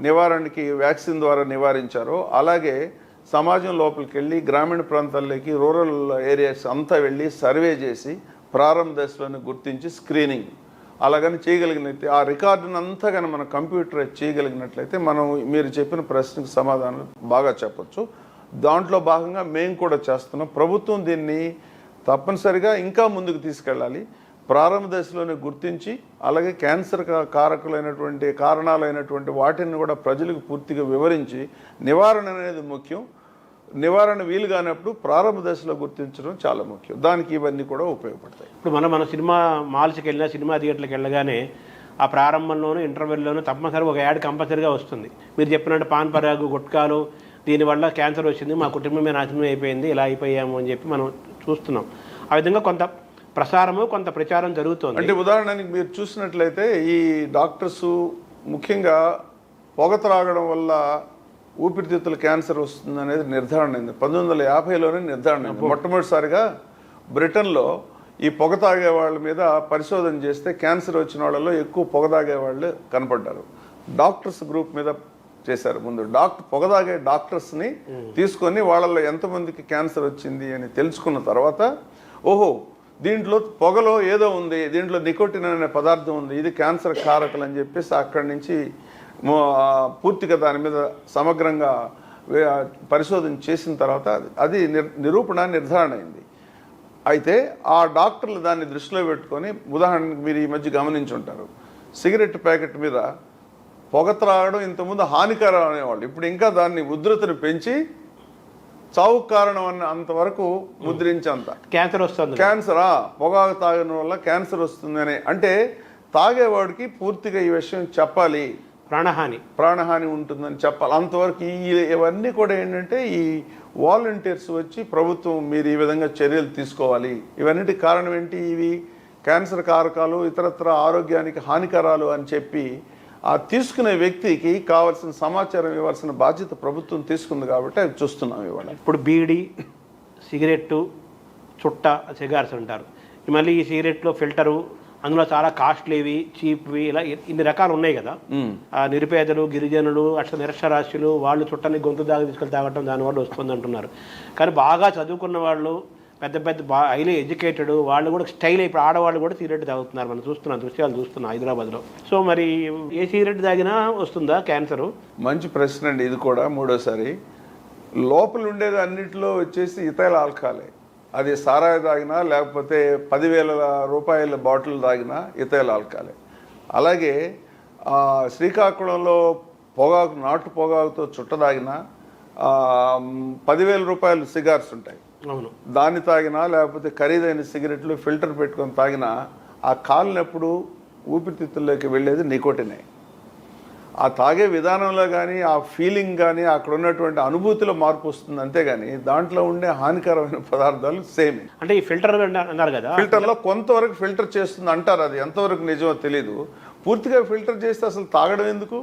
నివారణకి వ్యాక్సిన్ ద్వారా నివారించారో, అలాగే సమాజం లోపలికి వెళ్ళి గ్రామీణ ప్రాంతాల్లోకి రూరల్ ఏరియాస్ అంతా వెళ్ళి సర్వే చేసి ప్రారంభ దశలను గుర్తించి స్క్రీనింగ్ అలాగని చేయగలిగినట్లయితే, ఆ రికార్డును అంతా కానీ మనం కంప్యూటరైజ్ చేయగలిగినట్లయితే మనం మీరు చెప్పిన ప్రశ్నకు సమాధానం బాగా చెప్పొచ్చు. దాంట్లో భాగంగా మేము కూడా చేస్తున్నాం. ప్రభుత్వం దీన్ని తప్పనిసరిగా ఇంకా ముందుకు తీసుకెళ్ళాలి. ప్రారంభ దశలోనే గుర్తించి అలాగే క్యాన్సర్ కారకులైనటువంటి కారణాలైనటువంటి వాటిని కూడా ప్రజలకు పూర్తిగా వివరించి నివారణ అనేది ముఖ్యం. నివారణ వీలు కానప్పుడు ప్రారంభ దశలో గుర్తించడం చాలా ముఖ్యం. దానికి ఇవన్నీ కూడా ఉపయోగపడతాయి. ఇప్పుడు మన సినిమా మాల్స్కి వెళ్ళినా, సినిమా థియేటర్లకు వెళ్ళగానే ఆ ప్రారంభంలోనూ ఇంటర్వెల్లోనూ తప్పనిసరిగా ఒక యాడ్ కంపల్సరీగా వస్తుంది. మీరు చెప్పినట్టు పాన్ పరాగు గుట్కాలు దీనివల్ల క్యాన్సర్ వచ్చింది, మా కుటుంబమే నాశనం అయిపోయింది, ఇలా అయిపోయాము అని చెప్పి మనం చూస్తున్నాం. ఆ విధంగా కొంత ప్రసారము కొంత ప్రచారం జరుగుతుంది. అంటే ఉదాహరణకి మీరు చూసినట్లయితే ఈ డాక్టర్స్ ముఖ్యంగా పొగ త్రాగడం వల్ల ఊపిరితిత్తుల క్యాన్సర్ వస్తుంది అనేది నిర్ధారణ అయింది. 1950లోనే నిర్ధారణ అయింది. మొట్టమొదటిసారిగా బ్రిటన్లో ఈ పొగ తాగే వాళ్ళ మీద పరిశోధన చేస్తే క్యాన్సర్ వచ్చిన వాళ్ళలో ఎక్కువ పొగ తాగే వాళ్ళు కనపడ్డారు. డాక్టర్స్ గ్రూప్ మీద చేశారు. ముందు పొగ తాగే డాక్టర్స్ని తీసుకొని వాళ్ళలో ఎంతమందికి క్యాన్సర్ వచ్చింది అని తెలుసుకున్న తర్వాత, ఓహో దీంట్లో పొగలో ఏదో ఉంది, దీంట్లో నికోటిన్ అనే పదార్థం ఉంది, ఇది క్యాన్సర్ కారకులు అని చెప్పేసి అక్కడి నుంచి పూర్తిగా దాని మీద సమగ్రంగా పరిశోధన చేసిన తర్వాత అది నిర్ధారణ అయింది. అయితే ఆ డాక్టర్లు దాన్ని దృష్టిలో పెట్టుకొని, ఉదాహరణకు మీరు ఈ మధ్య గమనించి ఉంటారు, సిగరెట్ ప్యాకెట్ మీద పొగ త్రాగడం ఇంతకుముందు హానికరం అనేవాళ్ళు, ఇప్పుడు ఇంకా దాన్ని ఉధృతిని పెంచి చావుకు కారణం అన్న అంతవరకు ముద్రించేంత క్యాన్సర్ వస్తుంది. క్యాన్సరా పొగాకు తాగడం వల్ల క్యాన్సర్ వస్తుందని, అంటే తాగేవాడికి పూర్తిగా ఈ విషయం చెప్పాలి, ప్రాణహాని ఉంటుందని చెప్పాలి. అంతవరకు ఇవన్నీ కూడా ఏంటంటే ఈ వాలంటీర్స్ వచ్చి ప్రభుత్వం మీరు ఈ విధంగా చర్యలు తీసుకోవాలి. ఇవన్నిటి కారణం ఏంటి, ఇవి క్యాన్సర్ కారకాలు, ఇతరత్ర ఆరోగ్యానికి హానికరాలు అని చెప్పి ఆ తీసుకునే వ్యక్తికి కావాల్సిన సమాచారం ఇవ్వాల్సిన బాధ్యత ప్రభుత్వం తీసుకుంది కాబట్టి అవి చూస్తున్నాం ఇవాళ. ఇప్పుడు బీడీ, సిగరెట్టు, చుట్ట, సిగార్స్ అంటారు. మళ్ళీ ఈ సిగరెట్లో ఫిల్టరు, అందులో చాలా కాస్ట్లీవి, చీప్వి, ఇలా ఇన్ని రకాలు ఉన్నాయి కదా. నిరుపేదలు, గిరిజనులు, అట్లా నిరక్షరాస్యులు వాళ్ళు చుట్టని గొంతు దాకా తీసుకెళ్ళి తాగటం దానివల్ల వస్తుంది అంటున్నారు. కానీ బాగా చదువుకున్న వాళ్ళు, పెద్ద హైలీ ఎడ్యుకేటెడ్ వాళ్ళు కూడా స్టైల్ ఇప్పుడు ఆడవాళ్ళు కూడా సిగరెట్ తాగుతున్నారు. మనం చూస్తున్నాం, దృశ్యాలు చూస్తున్నాం హైదరాబాద్లో. సో మరి ఏ సిగరెట్ తాగినా వస్తుందా క్యాన్సరు? మంచి ప్రశ్న అండి ఇది కూడా. మూడోసారి లోపల ఉండేది అన్నింటిలో వచ్చేసి ఇథైల్ ఆల్కహాలే. అది సారాయి తాగినా లేకపోతే 10,000 రూపాయల బాటిల్ తాగినా ఇథైల్ ఆల్కహాలే. అలాగే శ్రీకాకుళంలో పొగాకు నాటు పొగాకుతో చుట్టదాగిన 10,000 రూపాయలు సిగార్స్ ఉంటాయి. అవును. దాన్ని తాగినా లేకపోతే ఖరీదైన సిగరెట్లు ఫిల్టర్ పెట్టుకొని తాగినా ఆ కాలినప్పుడు ఊపిరితిత్తుల్లోకి వెళ్ళేది నికోటినే. ఆ తాగే విధానంలో కానీ ఆ ఫీలింగ్ కానీ అక్కడ ఉన్నటువంటి అనుభూతిలో మార్పు వస్తుంది, అంతేగాని దాంట్లో ఉండే హానికరమైన పదార్థాలు సేమే. అంటే ఈ ఫిల్టర్ అన్నారు కదా, ఫిల్టర్లో కొంతవరకు ఫిల్టర్ చేస్తుంది అంటారు, అది ఎంతవరకు నిజమో తెలీదు. పూర్తిగా ఫిల్టర్ చేస్తే అసలు తాగడం ఎందుకు?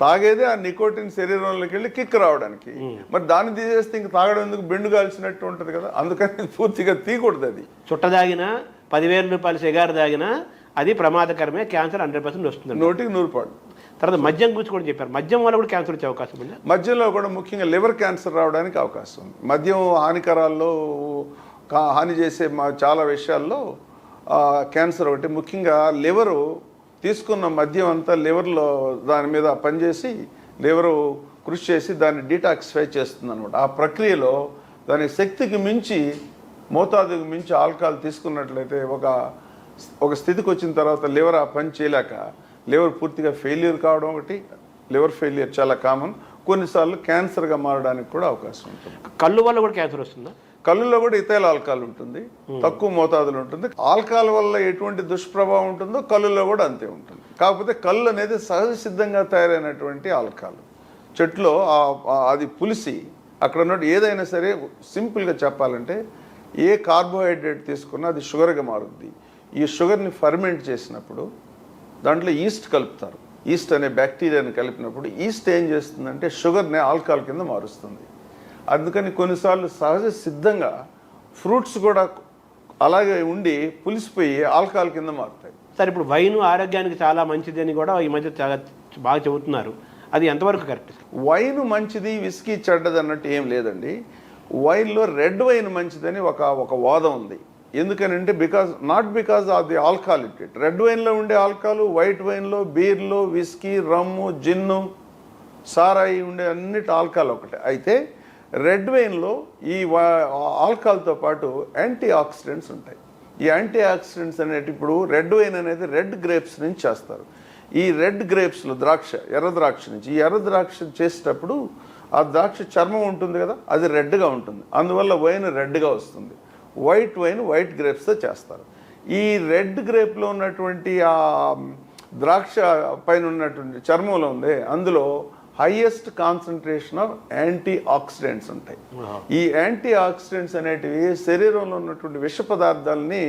తాగేదే ఆ నికోటిన్ శరీరంలోకి వెళ్ళి కిక్ రావడానికి. మరి దాన్ని తీసేస్తే ఇంక తాగడం ఎందుకు? బెండు కాల్చినట్టు ఉంటుంది కదా, అందుకని పూర్తిగా తీయకూడదు. అది చుట్ట తాగినా 10,000 రూపాయలు సిగారు తాగినా అది ప్రమాదకరమే, క్యాన్సర్ 100% వస్తుంది. 100% తర్వాత మద్యం గురించి కూడా చెప్పారు, మద్యం వల్ల కూడా క్యాన్సర్ వచ్చే అవకాశం ఉంది. మద్యంలో కూడా ముఖ్యంగా లివర్ క్యాన్సర్ రావడానికి అవకాశం ఉంది. మద్యం హానికరాల్లో హాని చేసే చాలా విషయాల్లో క్యాన్సర్ ఒకటి. ముఖ్యంగా లివరు తీసుకున్న మద్యం అంతా లివర్లో దాని మీద పనిచేసి లివరు కృషి చేసి దాన్ని డీటాక్సిఫై చేస్తుంది అనమాట. ఆ ప్రక్రియలో దాని శక్తికి మించి మోతాదుకు మించి ఆల్కహాల్ తీసుకున్నట్లయితే ఒక స్థితికి వచ్చిన తర్వాత లివర్ ఆ పని చేయలేక లివర్ పూర్తిగా ఫెయిల్యూర్ కావడం ఒకటి. లివర్ ఫెయిల్యూర్ చాలా కామన్. కొన్నిసార్లు క్యాన్సర్గా మారడానికి కూడా అవకాశం ఉంటుంది. కళ్ళు వల్ల కూడా క్యాన్సర్ వస్తుందా? కళ్ళులో కూడా ఇథైల్ ఆల్కహాల్ ఉంటుంది, తక్కువ మోతాదులో ఉంటుంది. ఆల్కహాల్ వల్ల ఎటువంటి దుష్ప్రభావం ఉంటుందో కళ్ళులో కూడా అంతే ఉంటుంది. కాకపోతే కళ్ళు అనేది సహజ సిద్ధంగా తయారైనటువంటి ఆల్కహాల్. చెట్లో అది పులిసి అక్కడ ఉన్నట్టు ఏదైనా సరే సింపుల్గా చెప్పాలంటే ఏ కార్బోహైడ్రేట్ తీసుకున్నా అది షుగర్గా మారుద్ది. ఈ షుగర్ని ఫర్మెంట్ చేసినప్పుడు దాంట్లో ఈస్ట్ కలుపుతారు. ఈస్ట్ అనే బ్యాక్టీరియాని కలిపినప్పుడు ఈస్ట్ ఏం చేస్తుందంటే షుగర్ని ఆల్కహాల్ కింద మారుస్తుంది. అందుకని కొన్నిసార్లు సహజ సిద్ధంగా ఫ్రూట్స్ కూడా అలాగే ఉండి పులిసిపోయి ఆల్కహాల్ కింద మారుతాయి. సార్, ఇప్పుడు వైన్ ఆరోగ్యానికి చాలా మంచిది అని కూడా ఈ మధ్య చాలా బాగా చెబుతున్నారు, అది ఎంతవరకు కరెక్ట్? వైన్ మంచిది, విస్కీ చెడ్డది అన్నట్టు ఏం లేదండి. వైన్లో రెడ్ వైన్ మంచిదని ఒక వాదం ఉంది. ఎందుకనంటే not because of the alcohol it. Red వైన్లో ఉండే ఆల్కహాల్ వైట్ వైన్లో, బీర్లో, విస్కీ, రమ్ము, జిన్ను, సారాయి ఉండే అన్నిటి ఆల్కహాల్ ఒకటే. అయితే రెడ్ వైన్లో ఈ ఆల్కహాల్తో పాటు యాంటీ ఆక్సిడెంట్స్ ఉంటాయి. ఈ యాంటీ ఆక్సిడెంట్స్ అనేటి ఇప్పుడు రెడ్ వైన్ అనేది రెడ్ గ్రేప్స్ నుంచి చేస్తారు. ఈ రెడ్ గ్రేప్స్లో ఎర్ర ద్రాక్ష నుంచి, ఈ ఎర్ర ద్రాక్ష చేసేటప్పుడు ఆ ద్రాక్ష చర్మం ఉంటుంది కదా, అది రెడ్గా ఉంటుంది. అందువల్ల వైన్ రెడ్గా వస్తుంది. వైట్ వైన్ వైట్ గ్రేప్స్తో చేస్తారు. ఈ రెడ్ గ్రేప్లో ఉన్నటువంటి ఆ ద్రాక్ష పైన ఉన్నటువంటి చర్మంలో ఉంది, అందులో highest concentration of anti oxidants ఉంటాయి. ఈ యాంటీ ఆక్సిడెంట్స్ అనేటివి శరీరంలో ఉన్నటువంటి విష పదార్థాలని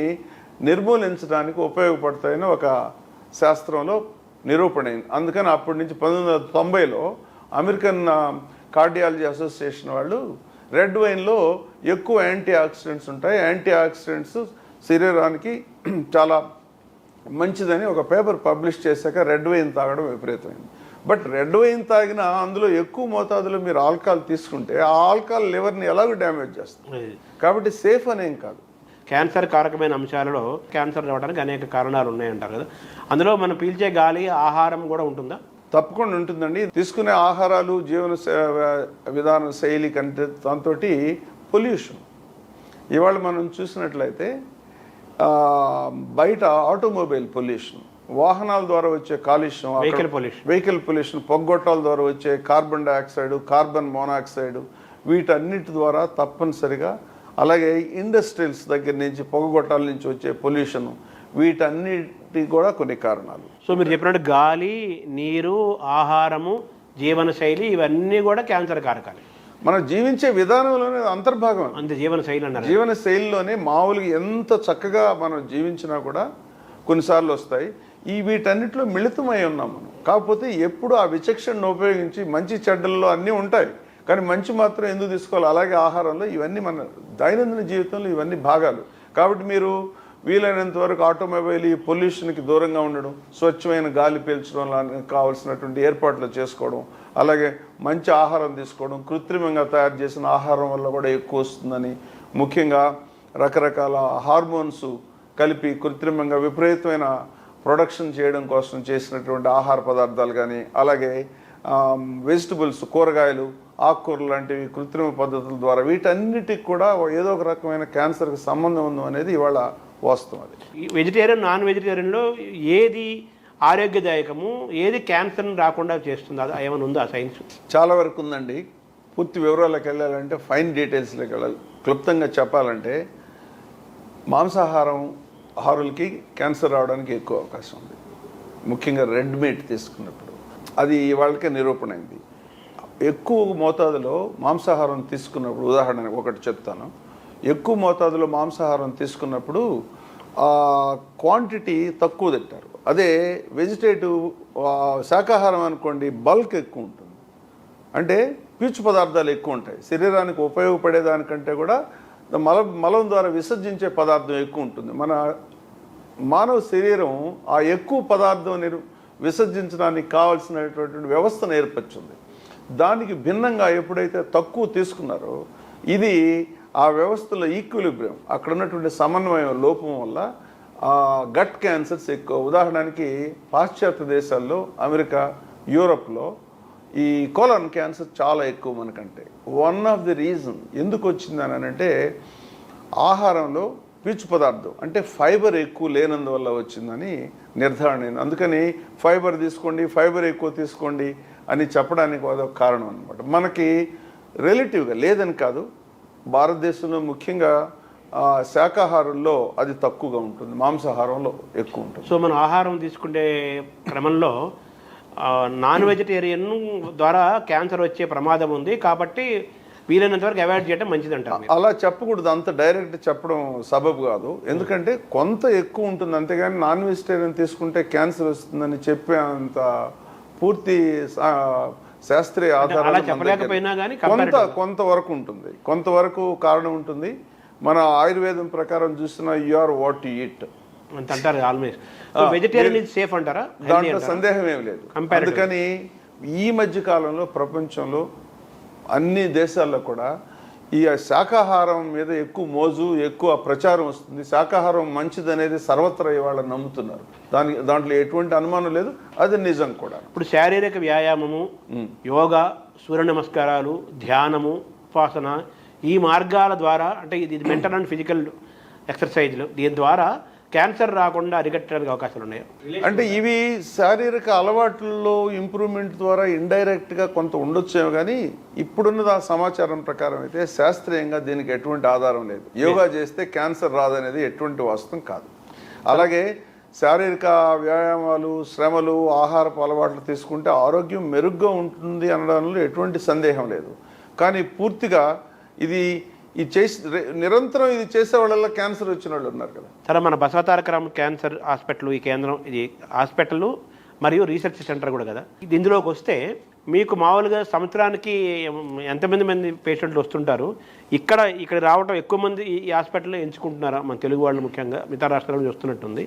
నిర్మూలించడానికి ఉపయోగపడతాయని ఒక శాస్త్రంలో నిరూపణ అయింది. అందుకని అప్పటి నుంచి 1990లో అమెరికన్ కార్డియాలజీ అసోసియేషన్ వాళ్ళు రెడ్ వైన్లో ఎక్కువ యాంటీ ఆక్సిడెంట్స్ ఉంటాయి, యాంటీ ఆక్సిడెంట్స్ శరీరానికి చాలా మంచిదని ఒక పేపర్ పబ్లిష్ చేశాక రెడ్ వైన్ తాగడం విపరీతమైంది. బట్ రెడ్ వైన్ తాగినా అందులో ఎక్కువ మోతాదులో మీరు ఆల్కహాల్ తీసుకుంటే ఆ ఆల్కహాల్ లివర్ని ఎలాగో డ్యామేజ్ చేస్తుంది. కాబట్టి సేఫ్ అనేం కాదు. క్యాన్సర్ కారకమైన అంశాలలో క్యాన్సర్ రావడానికి అనేక కారణాలు ఉన్నాయంటారు కదా, అందులో మనం పీల్చే గాలి, ఆహారం కూడా ఉంటుందా? తప్పకుండా ఉంటుందండి. తీసుకునే ఆహారాలు, జీవన విధాన శైలి కంటే దాంతో పొల్యూషన్. ఇవాళ మనం చూసినట్లయితే బయట ఆటోమొబైల్ పొల్యూషన్, వాహనాల ద్వారా వచ్చే కాలుష్యం, వెహికల్ పొల్యూషన్, పొగ్గొట్టాల ద్వారా వచ్చే కార్బన్ డైఆక్సైడ్, కార్బన్ మోనాక్సైడ్, వీటన్నిటి ద్వారా తప్పనిసరిగా, అలాగే ఇండస్ట్రియల్స్ దగ్గర నుంచి పొగగొట్టాల నుంచి వచ్చే పొల్యూషన్, వీటన్నిటి కూడా కొన్ని కారణాలు. సో మీరు చెప్పినట్టు గాలి, నీరు, ఆహారము, జీవనశైలి ఇవన్నీ కూడా క్యాన్సర్ కారకాలు. మనం జీవించే విధానంలోనే అంతర్భాగం. అంతే, జీవనశైలి అన్నారు. జీవనశైలిలోనే మామూలుగా ఎంత చక్కగా మనం జీవించినా కూడా కొన్నిసార్లు వస్తాయి. వీటన్నిటిలో మిళితమై ఉన్నాం మనం. కాకపోతే ఎప్పుడు ఆ విచక్షణను ఉపయోగించి, మంచి చెడ్డల్లో అన్నీ ఉంటాయి కానీ మంచి మాత్రం ఎందుకు తీసుకోవాలి, అలాగే ఆహారంలో ఇవన్నీ మన దైనందిన జీవితంలో ఇవన్నీ భాగాలు. కాబట్టి మీరు వీలైనంత వరకు ఆటోమొబైల్ ఈ పొల్యూషన్కి దూరంగా ఉండడం, స్వచ్ఛమైన గాలి పీల్చడం కావాల్సినటువంటి ఏర్పాట్లు చేసుకోవడం, అలాగే మంచి ఆహారం తీసుకోవడం. కృత్రిమంగా తయారు చేసిన ఆహారం వల్ల కూడా ఎక్కువ వస్తుందని, ముఖ్యంగా రకరకాల హార్మోన్స్ కలిపి కృత్రిమంగా విపరీతమైన ప్రొడక్షన్ చేయడం కోసం చేసినటువంటి ఆహార పదార్థాలు కానీ, అలాగే వెజిటబుల్స్, కూరగాయలు, ఆకుకూరలు లాంటివి కృత్రిమ పద్ధతుల ద్వారా వీటన్నిటికి కూడా ఏదో ఒక రకమైన క్యాన్సర్కి సంబంధం ఉంది అనేది ఇవాళ వాస్తవం. అది వెజిటేరియన్, నాన్ వెజిటేరియన్లో ఏది ఆరోగ్యదాయకము, ఏది క్యాన్సర్ని రాకుండా చేస్తుంది? అది ఏమైనా ఉందా సైన్స్? చాలా వరకు ఉందండి. పూర్తి వివరాలకు వెళ్ళాలంటే, ఫైన్ డీటెయిల్స్లోకి వెళ్ళాలి. క్లుప్తంగా చెప్పాలంటే, మాంసాహారం ఆహారులకి క్యాన్సర్ రావడానికి ఎక్కువ అవకాశం ఉంది. ముఖ్యంగా రెడ్ మీట్ తీసుకున్నప్పుడు అది వాళ్ళకే నిరూపణ అయింది. ఎక్కువ మోతాదులో మాంసాహారం తీసుకున్నప్పుడు, ఉదాహరణకు ఒకటి చెప్తాను, ఎక్కువ మోతాదులో మాంసాహారం తీసుకున్నప్పుడు క్వాంటిటీ తక్కువ తింటారు. అదే వెజిటేటివ్ శాకాహారం అనుకోండి, బల్క్ ఎక్కువ ఉంటుంది. అంటే పీచు పదార్థాలు ఎక్కువ ఉంటాయి. శరీరానికి ఉపయోగపడేదానికంటే కూడా మలం ద్వారా విసర్జించే పదార్థం ఎక్కువ ఉంటుంది. మన మానవ శరీరం ఆ ఎక్కువ పదార్థం విసర్జించడానికి కావాల్సినటువంటి వ్యవస్థను ఏర్పరిచింది. దానికి భిన్నంగా ఎప్పుడైతే తక్కువ తీసుకున్నారో, ఇది ఆ వ్యవస్థలో ఈక్విలిబ్రియం, అక్కడ ఉన్నటువంటి సమన్వయం లోపం వల్ల గట్ క్యాన్సర్స్ ఎక్కువ. ఉదాహరణకి పాశ్చాత్య దేశాల్లో, అమెరికా, యూరోప్లో ఈ కోలన్ క్యాన్సర్ చాలా ఎక్కువ మనకంటే. వన్ ఆఫ్ ది రీజన్ ఎందుకు వచ్చిందని అంటే, ఆహారంలో పీచు పదార్థం అంటే ఫైబర్ ఎక్కువ లేనందువల్ల వచ్చిందని నిర్ధారణ అయింది. అందుకని ఫైబర్ తీసుకోండి, ఫైబర్ ఎక్కువ తీసుకోండి అని చెప్పడానికి అదొక కారణం అనమాట. మనకి రిలేటివ్గా లేదని కాదు, భారతదేశంలో ముఖ్యంగా శాకాహారంలో అది తక్కువగా ఉంటుంది, మాంసాహారంలో ఎక్కువ ఉంటుంది. సో మనం ఆహారం తీసుకునే క్రమంలో నాన్ వెజిటేరియన్ ద్వారా క్యాన్సర్ వచ్చే ప్రమాదం ఉంది, కాబట్టి వీలైనంత వరకు అవాయిడ్ చేయడం మంచిది అంటారు. అలా చెప్పకూడదు, అంత డైరెక్ట్ చెప్పడం సబబు కాదు. ఎందుకంటే కొంత ఎక్కువ ఉంటుంది, అంతేగాని నాన్ వెజిటేరియన్ తీసుకుంటే క్యాన్సర్ వస్తుందని చెప్పే అంత పూర్తి శాస్త్రీయ ఆధారం కొంతవరకు ఉంటుంది, కొంతవరకు కారణం ఉంటుంది. మన ఆయుర్వేదం ప్రకారం చూసిన you are what you eat అంటారు. ఆల్మోస్ట్ వెజిటేరియన్ ఇస్ సేఫ్ అంటారా? దాంట్లో సందేహం ఏం లేదు. అందుకని ఈ మధ్య కాలంలో ప్రపంచంలో అన్ని దేశాల్లో కూడా ఈ శాకాహారం మీద ఎక్కువ మోజు, ఎక్కువ ప్రచారం వస్తుంది. శాకాహారం మంచిది అనేది సర్వత్రా ఇవాళ నమ్ముతున్నారు. దాంట్లో ఎటువంటి అనుమానం లేదు, అది నిజం కూడా. ఇప్పుడు శారీరక వ్యాయామము, యోగా, సూర్య నమస్కారాలు, ధ్యానము, ఉపాసన, ఈ మార్గాల ద్వారా, అంటే ఇది మెంటల్ అండ్ ఫిజికల్ ఎక్సర్సైజ్లు, దీని ద్వారా క్యాన్సర్ రాకుండా అరికట్టడానికి అవకాశాలు ఉన్నాయి. అంటే ఇవి శారీరక అలవాట్లలో ఇంప్రూవ్మెంట్ ద్వారా ఇండైరెక్ట్గా కొంత ఉండొచ్చేమో, కానీ ఇప్పుడున్న సమాచారం ప్రకారం అయితే శాస్త్రీయంగా దీనికి ఎటువంటి ఆధారం లేదు. యోగా చేస్తే క్యాన్సర్ రాదనేది ఎటువంటి వాస్తవం కాదు. అలాగే శారీరక వ్యాయామాలు, శ్రమలు, ఆహారపు అలవాట్లు తీసుకుంటే ఆరోగ్యం మెరుగ్గా ఉంటుంది అనడంలో ఎటువంటి సందేహం లేదు. కానీ పూర్తిగా ఇది నిరంతరం ఇది చేసే వాళ్ళ క్యాన్సర్ వచ్చిన వాళ్ళు ఉన్నారు కదా. సరే, మన బసవతారక రామ క్యాన్సర్ హాస్పిటల్, ఈ కేంద్రం, ఇది హాస్పిటల్ మరియు రీసెర్చ్ సెంటర్ కూడా కదా. ఇది ఇందులోకి వస్తే మీకు మామూలుగా సంవత్సరానికి ఎంతమంది పేషెంట్లు వస్తుంటారు? ఇక్కడ రావడం ఎక్కువ మంది ఈ హాస్పిటల్లో ఎంచుకుంటున్నారా? మన తెలుగు వాళ్ళు ముఖ్యంగా, మిగతా రాష్ట్రాల నుంచి వస్తున్నట్టుంది.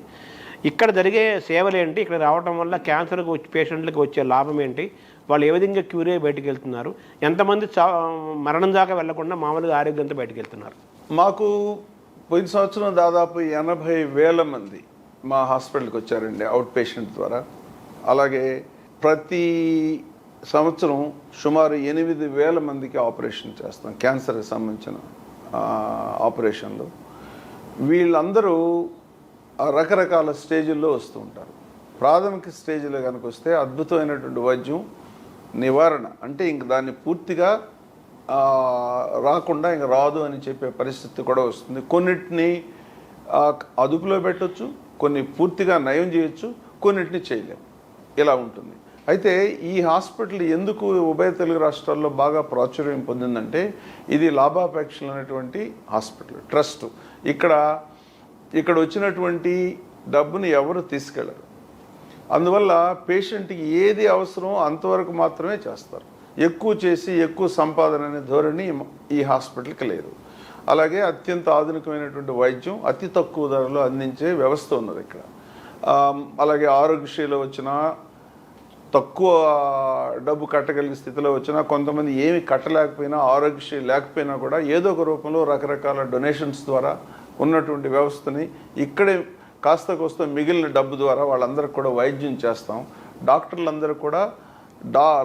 ఇక్కడ జరిగే సేవలు ఏంటి? ఇక్కడ రావడం వల్ల క్యాన్సర్ పేషెంట్లకు వచ్చే లాభం ఏంటి? వాళ్ళు ఏ విధంగా క్యూర్ అయ్యి బయటకు వెళ్తున్నారు? ఎంతమంది మరణం దాకా వెళ్లకుండా మామూలుగా ఆరోగ్యంతో బయటకు వెళ్తున్నారు? మాకు పోయిన సంవత్సరం దాదాపు 80,000 మంది మా హాస్పిటల్కి వచ్చారండి అవుట్ పేషెంట్ ద్వారా. అలాగే ప్రతి సంవత్సరం సుమారు 8,000 మందికి ఆపరేషన్ చేస్తాం, క్యాన్సర్కి సంబంధించిన ఆపరేషన్లు. వీళ్ళందరూ రకరకాల స్టేజ్ల్లో వస్తూ ఉంటారు. ప్రాథమిక స్టేజ్లో కనుక వస్తే అద్భుతమైనటువంటి వైద్యం, నివారణ, అంటే ఇంక దాన్ని పూర్తిగా రాకుండా ఇంక రాదు అని చెప్పే పరిస్థితి కూడా వస్తుంది. కొన్నిటిని అదుపులో పెట్టవచ్చు, కొన్ని పూర్తిగా నయం చేయొచ్చు, కొన్నిటిని చేయలేము, ఇలా ఉంటుంది. అయితే ఈ హాస్పిటల్ ఎందుకు ఉభయ తెలుగు రాష్ట్రాల్లో బాగా ప్రాచుర్యం పొందిందంటే, ఇది లాభాపేక్షలు అనేటువంటి హాస్పిటల్, ట్రస్ట్. ఇక్కడ వచ్చినటువంటి డబ్బుని ఎవరు తీసుకెళ్లరు. అందువల్ల పేషెంట్కి ఏది అవసరమో అంతవరకు మాత్రమే చేస్తారు. ఎక్కువ చేసి ఎక్కువ సంపాదన అనే ధోరణి ఈ హాస్పిటల్కి లేదు. అలాగే అత్యంత ఆధునికమైనటువంటి వైద్యం అతి తక్కువ ధరలో అందించే వ్యవస్థ ఉన్నది ఇక్కడ. అలాగే ఆరోగ్యశ్రీలో వచ్చిన, తక్కువ డబ్బు కట్టగలిగే స్థితిలో వచ్చినా, కొంతమంది ఏమి కట్టలేకపోయినా, ఆరోగ్యశ్రీ లేకపోయినా కూడా ఏదో ఒక రూపంలో రకరకాల డొనేషన్స్ ద్వారా ఉన్నటువంటి వ్యవస్థని ఇక్కడే కాస్త కోస్త మిగిలిన డబ్బు ద్వారా వాళ్ళందరికీ కూడా వైద్యం చేస్తాం. డాక్టర్లందరూ కూడా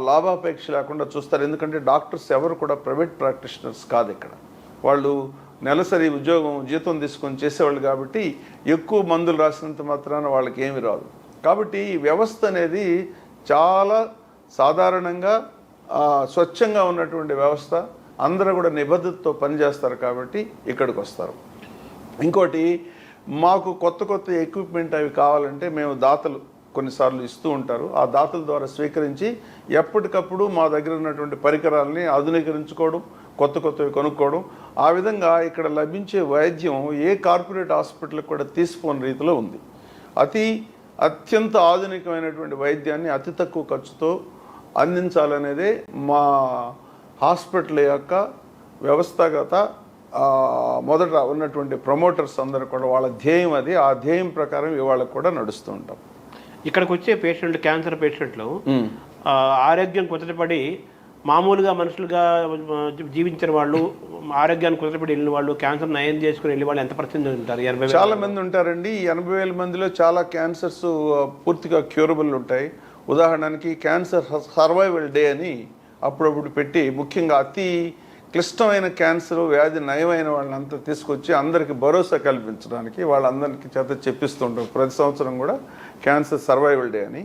లాభాపేక్ష లేకుండా చూస్తారు. ఎందుకంటే డాక్టర్స్ ఎవరు కూడా ప్రైవేట్ ప్రాక్టీషనర్స్ కాదు. ఇక్కడ వాళ్ళు నెలసరి జీతం తీసుకొని చేసేవాళ్ళు కాబట్టి ఎక్కువ మందులు రాసినంత మాత్రాన వాళ్ళకి ఏమి రాదు. కాబట్టి ఈ వ్యవస్థ అనేది చాలా సాధారణంగా స్వచ్ఛంగా ఉన్నటువంటి వ్యవస్థ. అందరూ కూడా నిబద్ధతతో పనిచేస్తారు కాబట్టి ఇక్కడికి వస్తారు. ఇంకోటి, మాకు కొత్త కొత్త ఎక్విప్మెంట్ అవి కావాలంటే మేము దాతలు కొన్నిసార్లు ఇస్తూ ఉంటారు. ఆ దాతల ద్వారా స్వీకరించి ఎప్పటికప్పుడు మా దగ్గర ఉన్నటువంటి పరికరాలని ఆధునీకరించుకోవడం, కొత్త కొత్తవి కొనుక్కోవడం. ఆ విధంగా ఇక్కడ లభించే వైద్యం ఏ కార్పొరేట్ హాస్పిటల్కి కూడా తీసిపోని రీతిలో ఉంది. అత్యంత ఆధునికమైనటువంటి వైద్యాన్ని అతి తక్కువ ఖర్చుతో అందించాలనేదే మా హాస్పిటల్ యొక్క వ్యవస్థాగత మొదట ఉన్నటువంటి ప్రమోటర్స్ అందరూ కూడా వాళ్ళ ధ్యేయం అది. ఆ ధ్యేయం ప్రకారం ఇవాళ కూడా నడుస్తూ ఉంటాం. ఇక్కడికి వచ్చే పేషెంట్లు, క్యాన్సర్ పేషెంట్లు ఆరోగ్యం కుదుటపడి మామూలుగా మనుషులుగా జీవించిన వాళ్ళు, ఆరోగ్యాన్ని కుదుటపడి వెళ్ళిన వాళ్ళు, క్యాన్సర్ నయం చేసుకుని వెళ్ళిన వాళ్ళు ఎంత % ఉంటారు? 80,000 చాలా మంది ఉంటారండి. ఈ 80,000 మందిలో చాలా క్యాన్సర్స్ పూర్తిగా క్యూరబుల్ ఉంటాయి. ఉదాహరణకి క్యాన్సర్ సర్వైవల్ డే అని అప్పుడప్పుడు పెట్టి, ముఖ్యంగా అతి క్లిష్టమైన క్యాన్సర్ వ్యాధి నయమైన వాళ్ళంతా తీసుకొచ్చి అందరికీ భరోసా కల్పించడానికి వాళ్ళందరికీ చేత చెప్పిస్తుంటారు ప్రతి సంవత్సరం కూడా క్యాన్సర్ సర్వైవల్ డే అని.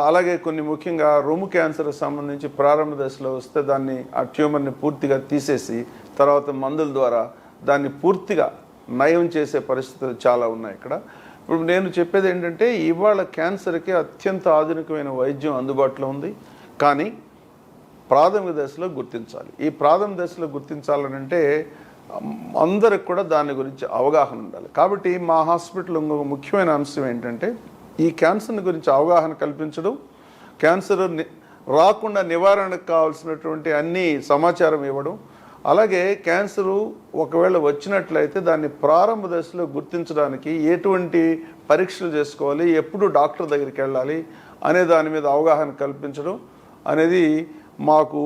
అలాగే కొన్ని ముఖ్యంగా రొమ్ము క్యాన్సర్కి సంబంధించి ప్రారంభ దశలో వస్తే దాన్ని ఆ ట్యూమర్ని పూర్తిగా తీసేసి తర్వాత మందుల ద్వారా దాన్ని పూర్తిగా నయం చేసే పరిస్థితులు చాలా ఉన్నాయి ఇక్కడ. ఇప్పుడు నేను చెప్పేది ఏంటంటే, ఇవాళ క్యాన్సర్కి అత్యంత ఆధునికమైన వైద్యం అందుబాటులో ఉంది. కానీ ప్రాథమిక దశలో గుర్తించాలి. ఈ ప్రాథమిక దశలో గుర్తించాలనంటే అందరికి కూడా దాని గురించి అవగాహన ఉండాలి. కాబట్టి మా హాస్పిటల్ ఇంకొక ముఖ్యమైన అంశం ఏంటంటే, ఈ క్యాన్సర్ గురించి అవగాహన కల్పించడం, క్యాన్సర్ రాకుండా నివారణకు కావాల్సినటువంటి అన్ని సమాచారం ఇవ్వడం, అలాగే క్యాన్సరు ఒకవేళ వచ్చినట్లయితే దాన్ని ప్రారంభ దశలో గుర్తించడానికి ఎటువంటి పరీక్షలు చేసుకోవాలి, ఎప్పుడు డాక్టర్ దగ్గరికి వెళ్ళాలి అనే దాని మీద అవగాహన కల్పించడం అనేది మాకు